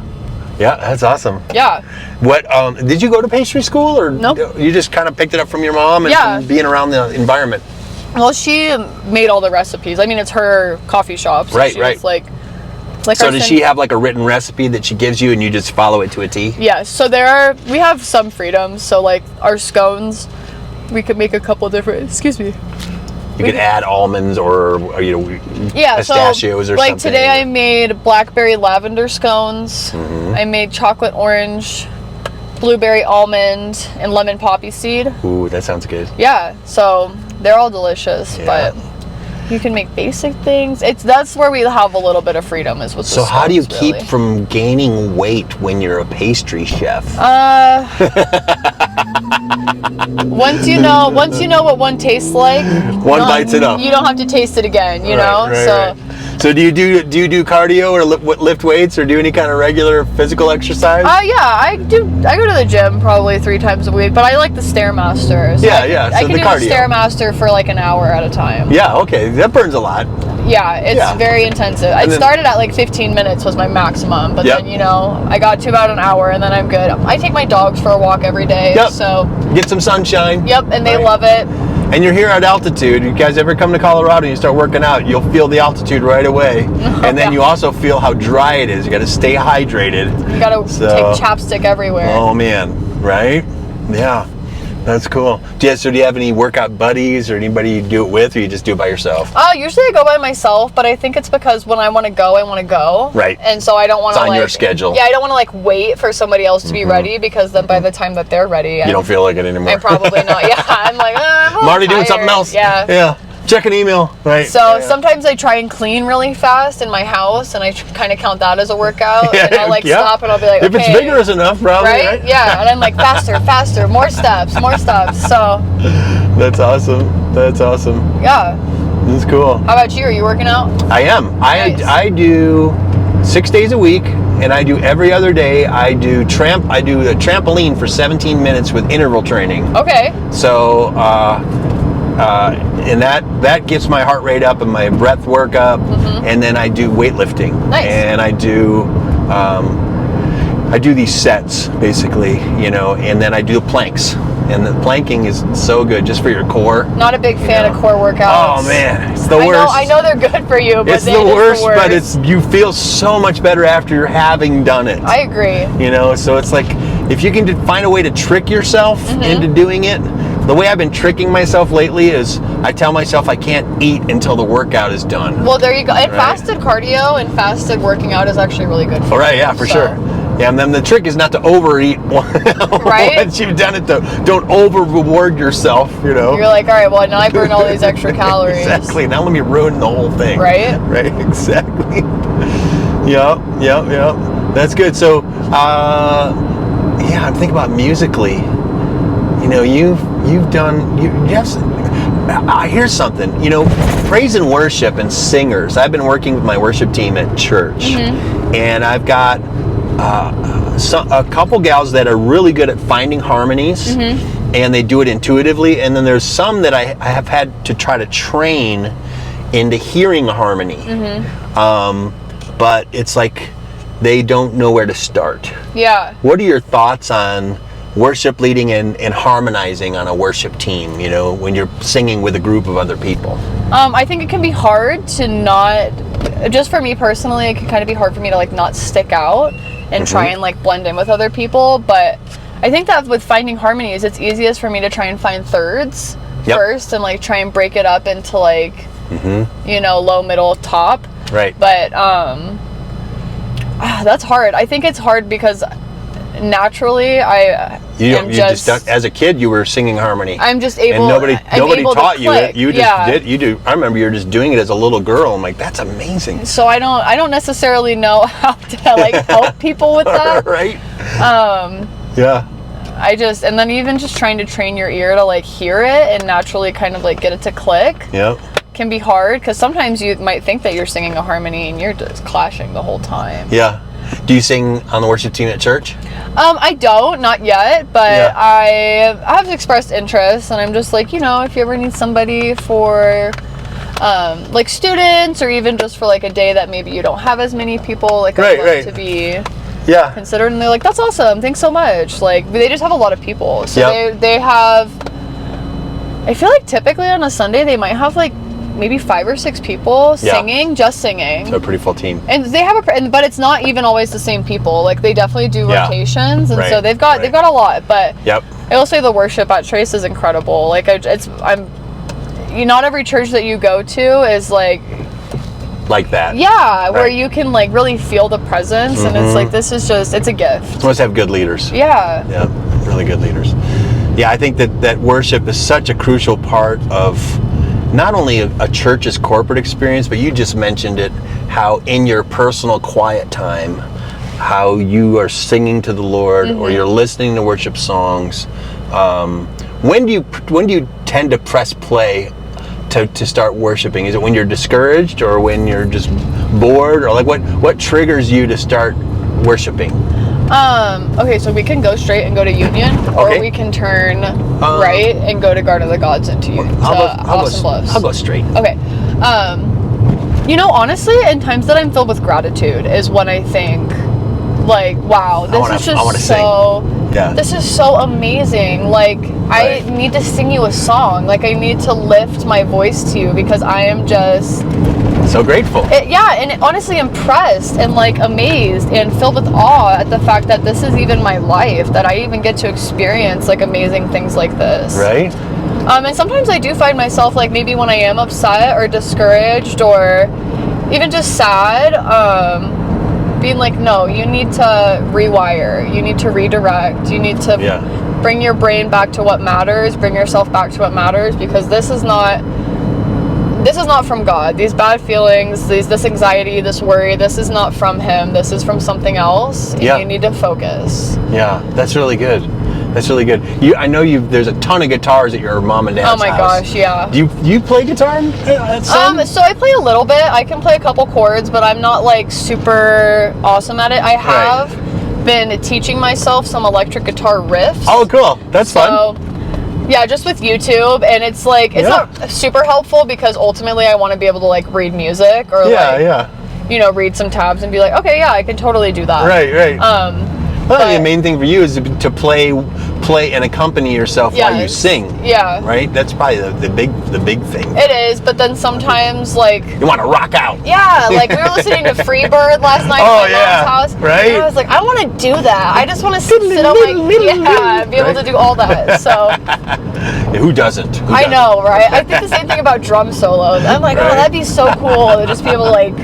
S1: Yeah, that's awesome.
S2: Yeah.
S1: What, did you go to pastry school, or
S2: nope.
S1: You just kind of picked it up from your mom and from being around the environment?
S2: Well, she made all the recipes. I mean, it's her coffee shop. So
S1: right.
S2: So
S1: does she have like a written recipe that she gives you and you just follow it to a T?
S2: Yeah, so we have some freedom. So like our scones, we could make a couple different, excuse me.
S1: You could add almonds or pistachios or something.
S2: Like today I made blackberry lavender scones. Mm-hmm. I made chocolate orange, blueberry almond, and lemon poppy seed.
S1: Ooh, that sounds good.
S2: Yeah, so they're all delicious, but you can make basic things. That's where we have a little bit of freedom is with the scones,
S1: how do you keep from gaining weight when you're a pastry chef?
S2: Once you know what one tastes like,
S1: one bites it up.
S2: You don't have to taste it again, you know?
S1: Right. So do you do cardio or lift weights or do any kind of regular physical exercise?
S2: Yeah, I do. I go to the gym probably 3 times a week, but I like the Stairmaster. So I can do the Stairmaster for like an hour at a time.
S1: Yeah, okay, that burns a lot.
S2: Yeah, it's very intensive. I started at like 15 minutes was my maximum, but then I got to about an hour and then I'm good. I take my dogs for a walk every day, so
S1: get some sunshine.
S2: Yep, and they love it.
S1: And you're here at altitude. You guys ever come to Colorado and you start working out, you'll feel the altitude right away. And then you also feel how dry it is. You got to stay hydrated.
S2: You got to take chapstick everywhere.
S1: Oh man, right? Yeah. That's cool. So do you have any workout buddies or anybody you do it with, or you just do it by yourself?
S2: Usually I go by myself, but I think it's because when I want to go, I want to go.
S1: Right.
S2: And so I don't want to
S1: on your schedule.
S2: Yeah, I don't want to like wait for somebody else to be ready, because then by the time that they're ready,
S1: you don't feel like it anymore.
S2: I'm probably not. Yeah, I'm like, I'm
S1: already doing something else. Yeah. Check an email, right?
S2: So sometimes I try and clean really fast in my house, and I kind of count that as a workout. And I'll stop and I'll be like,
S1: if it's vigorous enough, probably, right?
S2: Yeah, and I'm like, faster, more steps. So.
S1: That's awesome.
S2: Yeah.
S1: That's cool.
S2: How about you? Are you working out?
S1: I am.
S2: Nice.
S1: I do 6 days a week, and I do every other day. I do a trampoline for 17 minutes with interval training.
S2: Okay.
S1: So, and that gets my heart rate up and my breath work up, and then I do weightlifting.
S2: Nice.
S1: And I do these sets basically, and then I do planks. And the planking is so good just for your core.
S2: Not a big fan of core workouts.
S1: Oh man, it's the worst.
S2: I know they're good for you, but
S1: it's the worst. But you feel so much better after you're having done it.
S2: I agree.
S1: So it's like if you can find a way to trick yourself into doing it. The way I've been tricking myself lately is I tell myself I can't eat until the workout is done.
S2: Well, there you go. And fasted cardio and fasted working out is actually really good for you.
S1: Yeah, for sure. Yeah, and then the trick is not to overeat once you've done it, though. Don't over-reward yourself, You're
S2: like, all right, well, now I burn all these extra calories.
S1: Exactly. Now let me ruin the whole thing.
S2: Right?
S1: Right, exactly. Yep. That's good. So, I'm thinking about musically. You know, here's something. You know, praise and worship and singers. I've been working with my worship team at church, and I've got a couple gals that are really good at finding harmonies, and they do it intuitively. And then there's some that I have had to try to train into hearing a harmony. But it's like they don't know where to start. Yeah. What are your thoughts on worship leading and harmonizing on a worship team, you know, when you're singing with a group of other people?
S2: I think it can be hard to not, just for me personally, it can kind of be hard for me to like not stick out and try and like blend in with other people. But I think that with finding harmonies, it's easiest for me to try and find thirds first and like try and break it up into like, you know, low, middle, top. Right. But that's hard. I think it's hard because naturally
S1: as a kid you were singing harmony.
S2: I'm just able,
S1: and nobody taught you it. You just
S2: did.
S1: You do. I remember you were just doing it as a little girl. I'm like, that's amazing.
S2: So I don't necessarily know how to like help people with that.
S1: Right.
S2: And then even just trying to train your ear to like hear it and naturally kind of like get it to click. Can be hard because sometimes you might think that you're singing a harmony and you're just clashing the whole time.
S1: Do you sing on the worship team at church?
S2: I don't, not yet, but I have expressed interest, and I'm just like, you know, if you ever need somebody for like students or even just for like a day that maybe you don't have as many people, like I'd love to be considered. And they're like, that's awesome, thanks so much. Like they just have a lot of people, so they have, I feel like typically on a Sunday they might have like maybe 5 or 6 people singing, just singing.
S1: So a pretty full team.
S2: And they have but it's not even always the same people. Like they definitely do rotations, and so they've got a lot. But I will say the worship at Trace is incredible. Like not every church that you go to is like that. Yeah, where you can like really feel the presence, and it's like it's a gift.
S1: You must have good leaders. Yeah, really good leaders. Yeah, I think that worship is such a crucial part of not only a church's corporate experience, but you just mentioned it, how in your personal quiet time, how you are singing to the Lord or you're listening to worship songs. When do you tend to press play to start worshiping? Is it when you're discouraged or when you're just bored, or like what triggers you to start worshiping?
S2: Okay, so we can go straight and go to Union, or we can turn right and go to Garden of the Gods into Austin Bluffs.
S1: I'll go straight.
S2: Okay. You know, honestly, in times that I'm filled with gratitude is when I think, like, wow, this is so amazing. Like, I need to sing you a song. Like, I need to lift my voice to you because I am just
S1: so grateful.
S2: And honestly impressed and like amazed and filled with awe at the fact that this is even my life, that I even get to experience like amazing things like this. Right. And sometimes I do find myself like maybe when I am upset or discouraged or even just sad, being like, no, you need to rewire, you need to redirect, you need to bring your brain back to what matters, bring yourself back to what matters, because this is not from God. These bad feelings, this anxiety, this worry, this is not from Him. This is from something else. And you need to focus. Yeah,
S1: that's really good. That's really good. I know there's a ton of guitars at your mom and dad's house.
S2: Oh my gosh, yeah.
S1: Do you play guitar at some?
S2: So I play a little bit. I can play a couple chords, but I'm not like super awesome at it. I have been teaching myself some electric guitar riffs.
S1: Oh, cool. That's fun.
S2: Yeah, just with YouTube, and it's like it's not super helpful because ultimately I want to be able to like read music or you know, read some tabs and be like, okay, I can totally do that.
S1: Right. Well, the main thing for you is to play and accompany yourself while you sing. Yeah. Right? That's probably the big thing.
S2: It is, but then sometimes like
S1: you want to rock out.
S2: Yeah, like we were listening to Freebird last night at my mom's house.
S1: Right.
S2: And I was like, I want to do that. I just want to sit on my and be able to do all that. So
S1: who doesn't?
S2: I know, right? I think the same thing about drum solos. I'm like, oh, that'd be so cool to just be able to like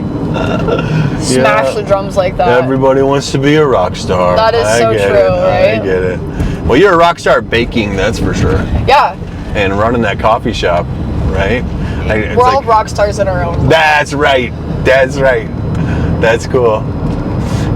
S2: smash the drums like that.
S1: Everybody wants to be a rock star.
S2: That is so true, right?
S1: I get it. Well, you're a rock star at baking, that's for sure.
S2: Yeah.
S1: And running that coffee shop, right?
S2: We're all rock stars in our own way.
S1: That's right. That's cool.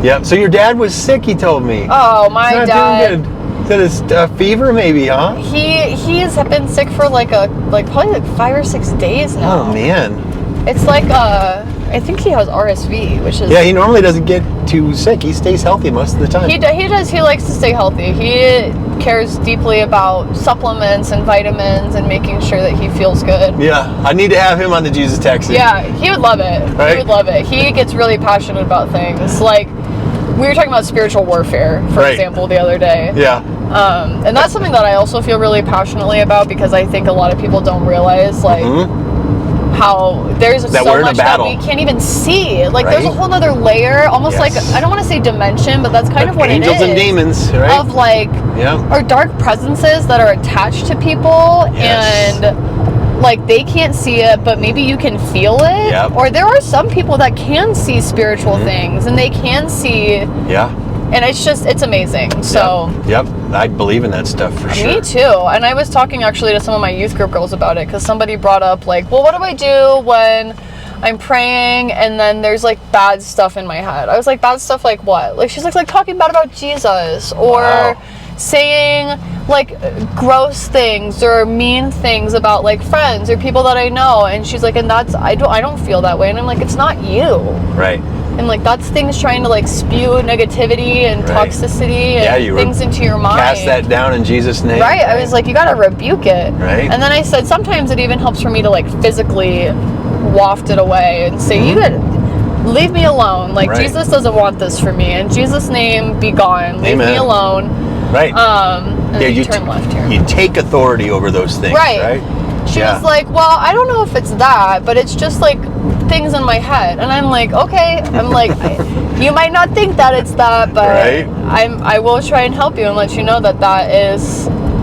S1: Yep. So your dad was sick, he told me.
S2: Oh, my
S1: He's not
S2: dad.
S1: doing good. Is it a fever maybe, huh?
S2: He's been sick for probably 5 or 6 days now.
S1: Oh, man.
S2: It's I think he has RSV, which is...
S1: Yeah, he normally doesn't get too sick. He stays healthy most of the time.
S2: He does. He likes to stay healthy. He cares deeply about supplements and vitamins and making sure that he feels good.
S1: Yeah, I need to have him on the Jesus Taxi.
S2: Yeah, he would love it.
S1: Right?
S2: He would love it. He gets really passionate about things. Like, we were talking about spiritual warfare, for example, the other day.
S1: Yeah.
S2: And that's something that I also feel really passionately about, because I think a lot of people don't realize, like, how there's
S1: that
S2: so much that we can't even see. Like, there's a whole other layer, almost like, I don't want to say dimension, but that's kind of what it is.
S1: Angels and demons, right?
S2: Of, like, or dark presences that are attached to people, and, like, they can't see it, but maybe you can feel it.
S1: Yep.
S2: Or there are some people that can see spiritual things, and they can see... And it's amazing. So
S1: Yep. I believe in that stuff for sure.
S2: Me too. And I was talking actually to some of my youth group girls about it, because somebody brought up, like, well, what do I do when I'm praying and then there's, like, bad stuff in my head? I was like, bad stuff like what? Like, she's like talking bad about Jesus, or saying, like, gross things or mean things about, like, friends or people that I know. And she's like, and that's, I don't feel that way. And I'm like, it's not you.
S1: Right.
S2: And, like, that's things trying to, like, spew negativity and toxicity and things into your mind.
S1: Cast that down in Jesus' name.
S2: Right. I was like, you got to rebuke it.
S1: Right.
S2: And then I said, sometimes it even helps for me to, like, physically waft it away and say, you could leave me alone. Like, Jesus doesn't want this for me. In Jesus' name, be gone. Leave me alone.
S1: Right.
S2: And then you turn left here.
S1: You take authority over those things. Right.
S2: She was like, well, I don't know if it's that, but it's just, like, things in my head. And I'm like, okay. I'm like, you might not think that it's that, but I will try and help you and let you know that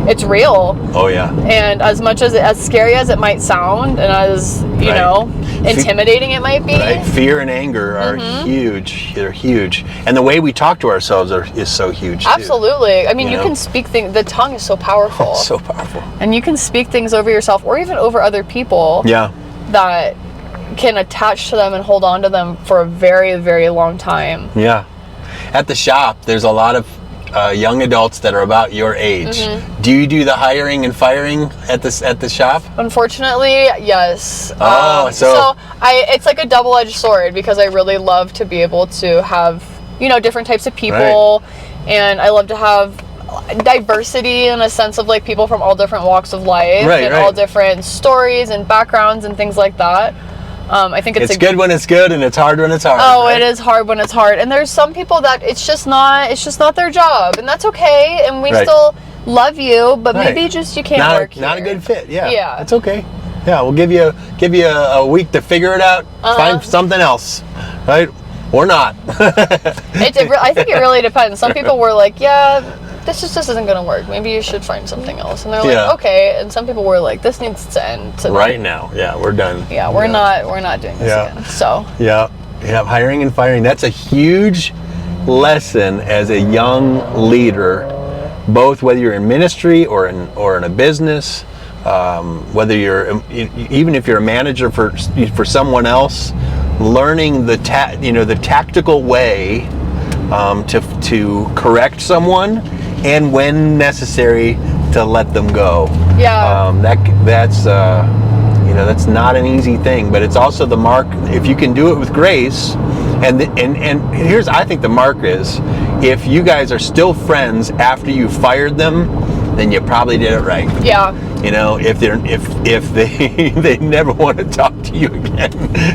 S2: it's real.
S1: Oh yeah.
S2: And as much as scary as it might sound, and as you know, intimidating it might be.
S1: Right. Fear and anger are huge. They're huge. And the way we talk to ourselves is so huge too.
S2: Absolutely. I mean, you can speak things. The tongue is so powerful.
S1: Oh, so powerful.
S2: And you can speak things over yourself or even over other people.
S1: Yeah.
S2: That can attach to them and hold on to them for a very, very long time.
S1: Yeah. At the shop, there's a lot of young adults that are about your age. Do you do the hiring and firing at the shop?
S2: Unfortunately, yes.
S1: So
S2: it's like a double-edged sword, because I really love to be able to have, different types of people, and I love to have diversity in a sense of, like, people from all different walks of life and all different stories and backgrounds and things like that. I think it's
S1: good when it's good, and it's hard when it's hard.
S2: Oh, it is hard when it's hard. And there's some people that it's just not their job, and that's okay. And we still love you, but maybe just you can't work here.
S1: Not a good fit. Yeah.
S2: Yeah.
S1: That's okay. Yeah, we'll give you a week to figure it out. Find something else, right? Or not.
S2: I think it really depends. Some people were like, yeah, this just isn't going to work. Maybe you should find something else. And they're like, okay. And some people were like, this needs to end today.
S1: Right now. Yeah, we're done.
S2: Yeah, we're not doing this again. So.
S1: Yeah. Hiring and firing. That's a huge lesson as a young leader, both whether you're in ministry or in a business, whether even if you're a manager for someone else, learning the tactical way to correct someone, and when necessary to let them go.
S2: Yeah.
S1: That's not an easy thing, but it's also the mark. If you can do it with grace, and here's, I think the mark is, if you guys are still friends after you fired them, then you probably did it right.
S2: Yeah.
S1: If they never want to talk to you again,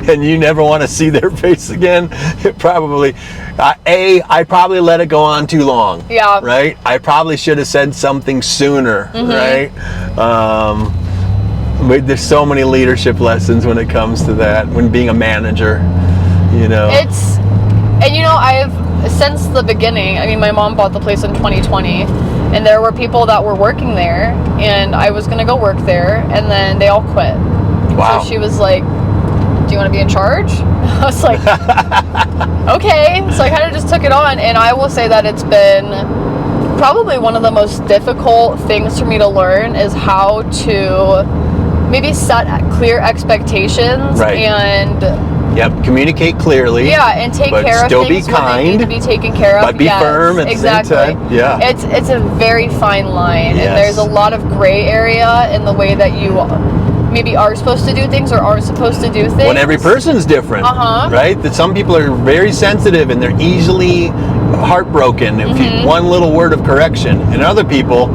S1: and you never want to see their face again, it probably, I probably let it go on too long.
S2: Yeah.
S1: Right? I probably should have said something sooner. Right? There's so many leadership lessons when it comes to that, when being a manager,
S2: I've, since the beginning, I mean, my mom bought the place in 2020, and there were people that were working there, and I was going to go work there, and then they all quit.
S1: Wow.
S2: So she was like, do you want to be in charge? I was like, okay. So I kind of just took it on, and I will say that it's been probably one of the most difficult things for me to learn, is how to maybe set clear expectations and
S1: Yep. Communicate clearly.
S2: Yeah, and take care of
S1: still
S2: things
S1: be
S2: when they need
S1: kind,
S2: to be taken care of.
S1: but be firm at the same time. Yeah.
S2: It's a very fine line,
S1: Yes.
S2: and there's a lot of gray area in the way that you maybe are supposed to do things or aren't supposed to do things.
S1: When every person's different, right? That some people are very sensitive and they're easily heartbroken if you, one little word of correction, and other people,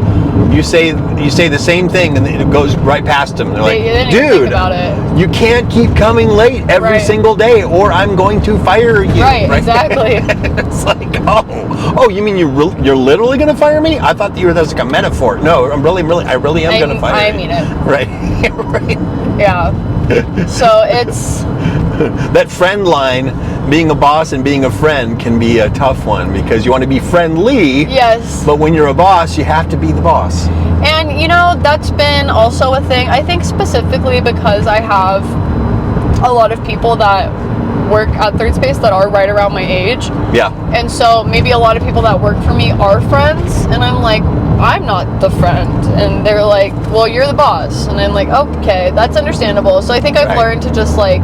S1: you say the same thing and it goes right past them. They're like,
S2: they didn't even think
S1: dude,
S2: about it.
S1: you can't keep coming late every single day, or I'm going to fire you.
S2: Right, exactly.
S1: It's like, oh, you mean you're literally going to fire me? I thought that was like a metaphor. No, I really am going to fire you.
S2: I mean it.
S1: Right. Right.
S2: Yeah. So it's
S1: that friend line, being a boss and being a friend can be a tough one because you want to be friendly.
S2: Yes.
S1: But when you're a boss, you have to be the boss.
S2: And that's been also a thing. I think specifically because I have a lot of people that work at Third Space that are right around my age.
S1: Yeah.
S2: And so maybe a lot of people that work for me are friends, and I'm like, I'm not the friend. And they're like, well, you're the boss. And I'm like, okay, that's understandable. So I think I've learned to just like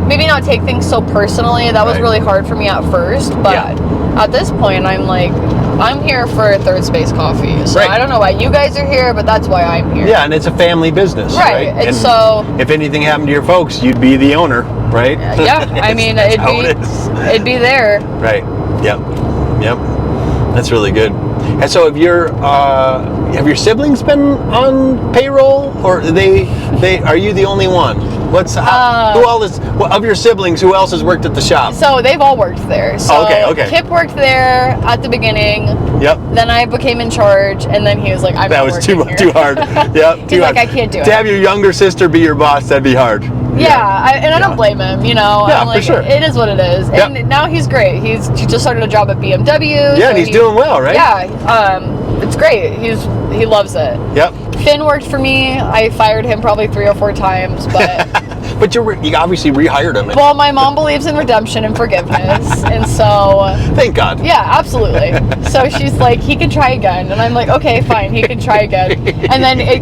S2: maybe not take things so personally. That was really hard for me at first, but at this point I'm like, I'm here for Third Space Coffee. So I don't know why you guys are here, but that's why I'm here.
S1: Yeah, and it's a family business, right?
S2: And so
S1: if anything happened to your folks, you'd be the owner, right?
S2: Yeah, I mean, it'd be there.
S1: Right. Yep. That's really good. And so, have your siblings been on payroll, or are you the only one? Who all is of your siblings? Who else has worked at the shop?
S2: So they've all worked there. So
S1: okay.
S2: Kip worked there at the beginning.
S1: Yep.
S2: Then I became in charge, and then he was like, "I'm
S1: that
S2: not
S1: was
S2: working here."
S1: too hard. Yep.
S2: He's like, "I can't do it."
S1: To have your younger sister be your boss, that'd be hard.
S2: I don't blame him.
S1: Yeah,
S2: I'm like,
S1: for sure.
S2: It is what it is.
S1: Yep.
S2: And now he's great. He just started a job at BMW.
S1: Yeah,
S2: so
S1: and he's doing well, right?
S2: Yeah. It's great. He loves it.
S1: Yep.
S2: Finn worked for me. I fired him probably 3 or 4 times, but.
S1: But you obviously rehired him.
S2: Well, my mom believes in redemption and forgiveness, and so...
S1: Thank God.
S2: Yeah, absolutely. So she's like, he can try again. And I'm like, okay, fine, he can try again. And then it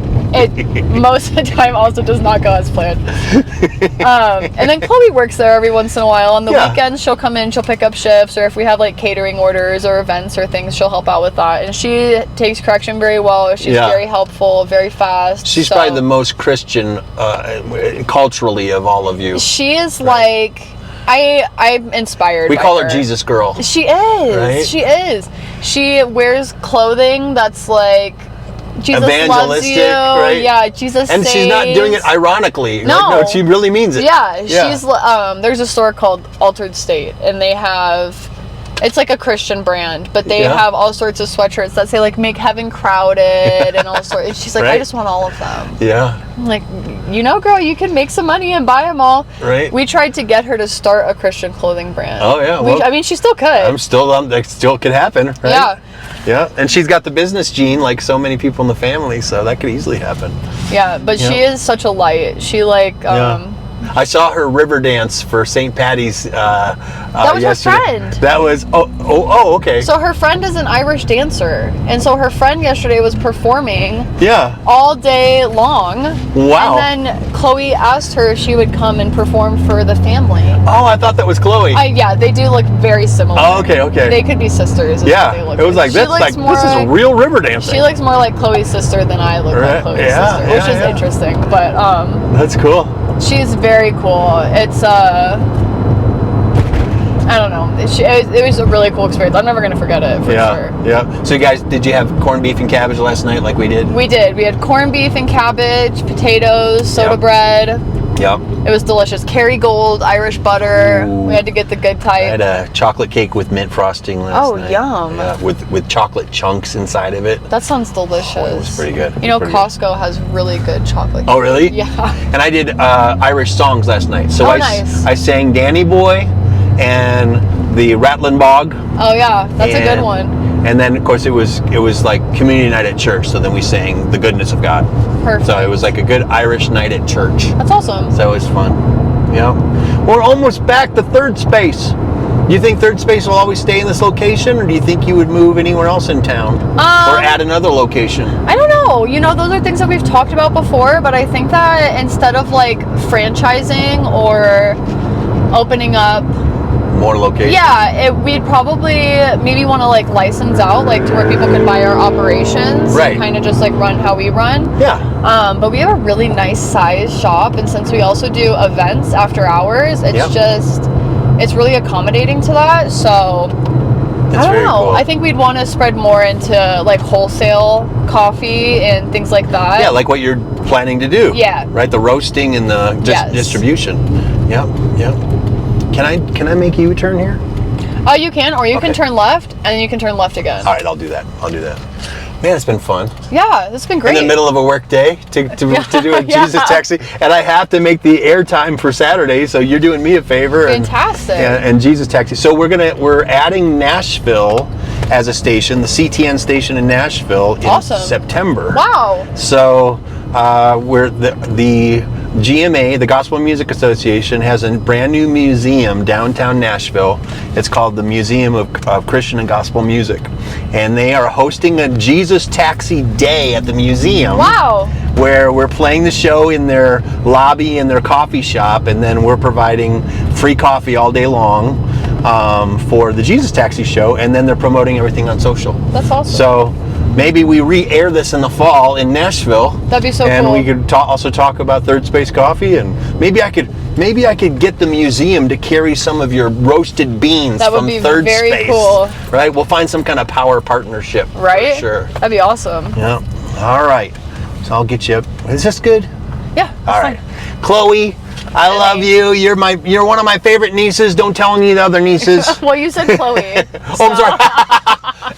S2: most of the time also does not go as planned. And then Chloe works there every once in a while. On the weekends, she'll come in, she'll pick up shifts, or if we have like catering orders or events or things, she'll help out with that. And she takes correction very well. She's very helpful, very fast.
S1: She's probably the most Christian culturally of all of you.
S2: She is like, I'm inspired.
S1: We call her Jesus girl.
S2: She is.
S1: Right?
S2: She is. She wears clothing that's like, Jesus loves you.
S1: Right?
S2: Yeah, Jesus
S1: and
S2: saves.
S1: She's not doing it ironically.
S2: No,
S1: she really means it.
S2: Yeah, she's there's a store called Altered State, and they have, it's like a Christian brand, but they have all sorts of sweatshirts that say like "Make Heaven Crowded" and all sorts. And she's like, I just want all of them.
S1: Yeah.
S2: I'm like, girl, you can make some money and buy them all.
S1: Right.
S2: We tried to get her to start a Christian clothing brand.
S1: Oh yeah. Well,
S2: she still could.
S1: That still could happen. Right?
S2: Yeah.
S1: Yeah, and she's got the business gene like so many people in the family, so that could easily happen.
S2: Yeah, but she is such a light. She
S1: I saw her river dance for St. Patty's
S2: that was
S1: yesterday.
S2: her friend.
S1: That was okay.
S2: So her friend is an Irish dancer, and so her friend yesterday was performing all day long.
S1: Wow.
S2: And then Chloe asked her if she would come and perform for the family.
S1: Oh, I thought that was Chloe.
S2: Yeah, they do look very similar.
S1: Oh, okay.
S2: They could be sisters.
S1: Yeah, it was like, this is real river dancing.
S2: She looks more like Chloe's sister than I look like Chloe's sister, which is interesting. But
S1: that's cool.
S2: She's very cool. It's I don't know. It was a really cool experience. I'm never gonna forget it for sure.
S1: Yeah. So you guys, did you have corned beef and cabbage last night like we did?
S2: We did. We had corned beef and cabbage, potatoes, soda bread.
S1: Yep.
S2: It was delicious. Kerrygold, Irish butter. Ooh. We had to get the good type.
S1: I had a chocolate cake with mint frosting last night.
S2: Oh, yum.
S1: Yeah, with chocolate chunks inside of it.
S2: That sounds delicious.
S1: Oh, it was pretty good.
S2: Costco has really good chocolate cake.
S1: Oh, really?
S2: Yeah.
S1: And I did Irish songs last night. So
S2: nice.
S1: I sang Danny Boy and the Rattlin' Bog.
S2: Oh, yeah. That's a good one.
S1: And then, of course, it was like community night at church. So then we sang The Goodness of God.
S2: Perfect.
S1: So it was like a good Irish night at church.
S2: That's awesome.
S1: So it was fun. Yeah. We're almost back to Third Space. Do you think Third Space will always stay in this location, or do you think you would move anywhere else in town? Or add another location?
S2: I don't know. Those are things that we've talked about before, but I think that instead of like franchising or opening up
S1: more locations.
S2: Yeah, we'd probably maybe want to like license out like to where people can buy our operations,
S1: right?
S2: Kind of just like run how we run.
S1: Yeah.
S2: But we have a really nice size shop, and since we also do events after hours, it's really accommodating to that. So I don't know.
S1: Cool.
S2: I think we'd want to spread more into like wholesale coffee and things like that.
S1: Yeah, like what you're planning to do.
S2: Yeah.
S1: Right, the roasting and the distribution. Yeah, yeah. Can I make you turn here?
S2: You can, or you can turn left, and you can turn left again.
S1: All right, I'll do that. Man, it's been fun.
S2: Yeah, it's been great.
S1: In the middle of a work day to do a Jesus Taxi, and I have to make the airtime for Saturday, so you're doing me a favor.
S2: Fantastic.
S1: And Jesus Taxi. So we're adding Nashville as a station, the CTN station in Nashville in September.
S2: Wow.
S1: So we're the GMA, the Gospel Music Association, has a brand new museum downtown Nashville. It's called the Museum of Christian and Gospel Music. And they are hosting a Jesus Taxi Day at the museum.
S2: Wow.
S1: Where we're playing the show in their lobby in their coffee shop, and then we're providing free coffee all day long for the Jesus Taxi show, and then they're promoting everything on social.
S2: That's awesome.
S1: So maybe we re-air this in the fall in Nashville.
S2: That'd be so cool.
S1: And we could also talk about Third Space Coffee, and maybe I could get the museum to carry some of your roasted beans from Third Space. That would be very cool. Right? We'll find some kind of power partnership.
S2: Right?
S1: For sure.
S2: That'd be awesome.
S1: Yeah. All right. So I'll get you up. Is this good?
S2: Yeah.
S1: All right. Chloe, I love you. You're one of my favorite nieces. Don't tell any of the other nieces.
S2: Well, you said Chloe.
S1: Oh, I'm sorry.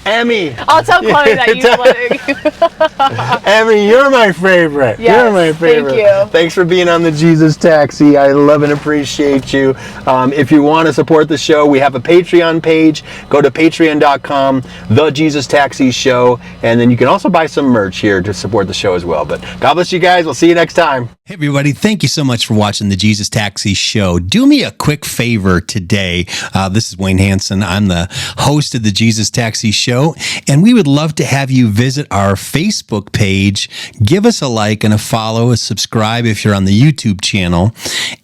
S1: Emmy.
S2: I'll tell Chloe that you like.
S1: Emmy, you're my favorite.
S2: Yes,
S1: you're my favorite.
S2: Thank you.
S1: Thanks for being on the Jesus Taxi. I love and appreciate you. If you want to support the show, we have a Patreon page. Go to patreon.com, The Jesus Taxi Show, and then you can also buy some merch here to support the show as well. But God bless you guys. We'll see you next time.
S5: Hey everybody, thank you so much for watching the Jesus Taxi Show. Do me a quick favor today. This is Wayne Hanson. I'm the host of the Jesus Taxi Show, and we would love to have you visit our Facebook page. Give us a like and a follow, a subscribe if you're on the YouTube channel.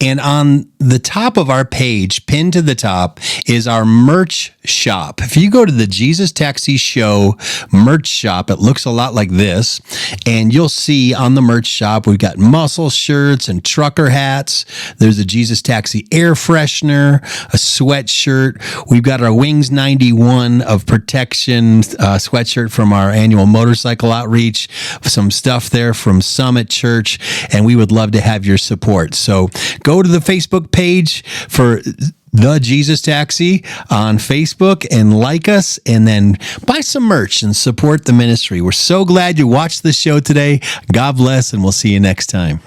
S5: And on the top of our page, pinned to the top, is our merch shop. If you go to the Jesus Taxi Show merch shop, it looks a lot like this, and you'll see on the merch shop, we've got muscle shirts and trucker hats. There's a Jesus Taxi air freshener, a sweatshirt. We've got our Wings 91 of protection sweatshirt from our annual motorcycle outreach, some stuff there from Summit Church, and we would love to have your support. So go to the Facebook page for The Jesus Taxi on Facebook and like us, and then buy some merch and support the ministry. We're so glad you watched the show today. God bless, and we'll see you next time.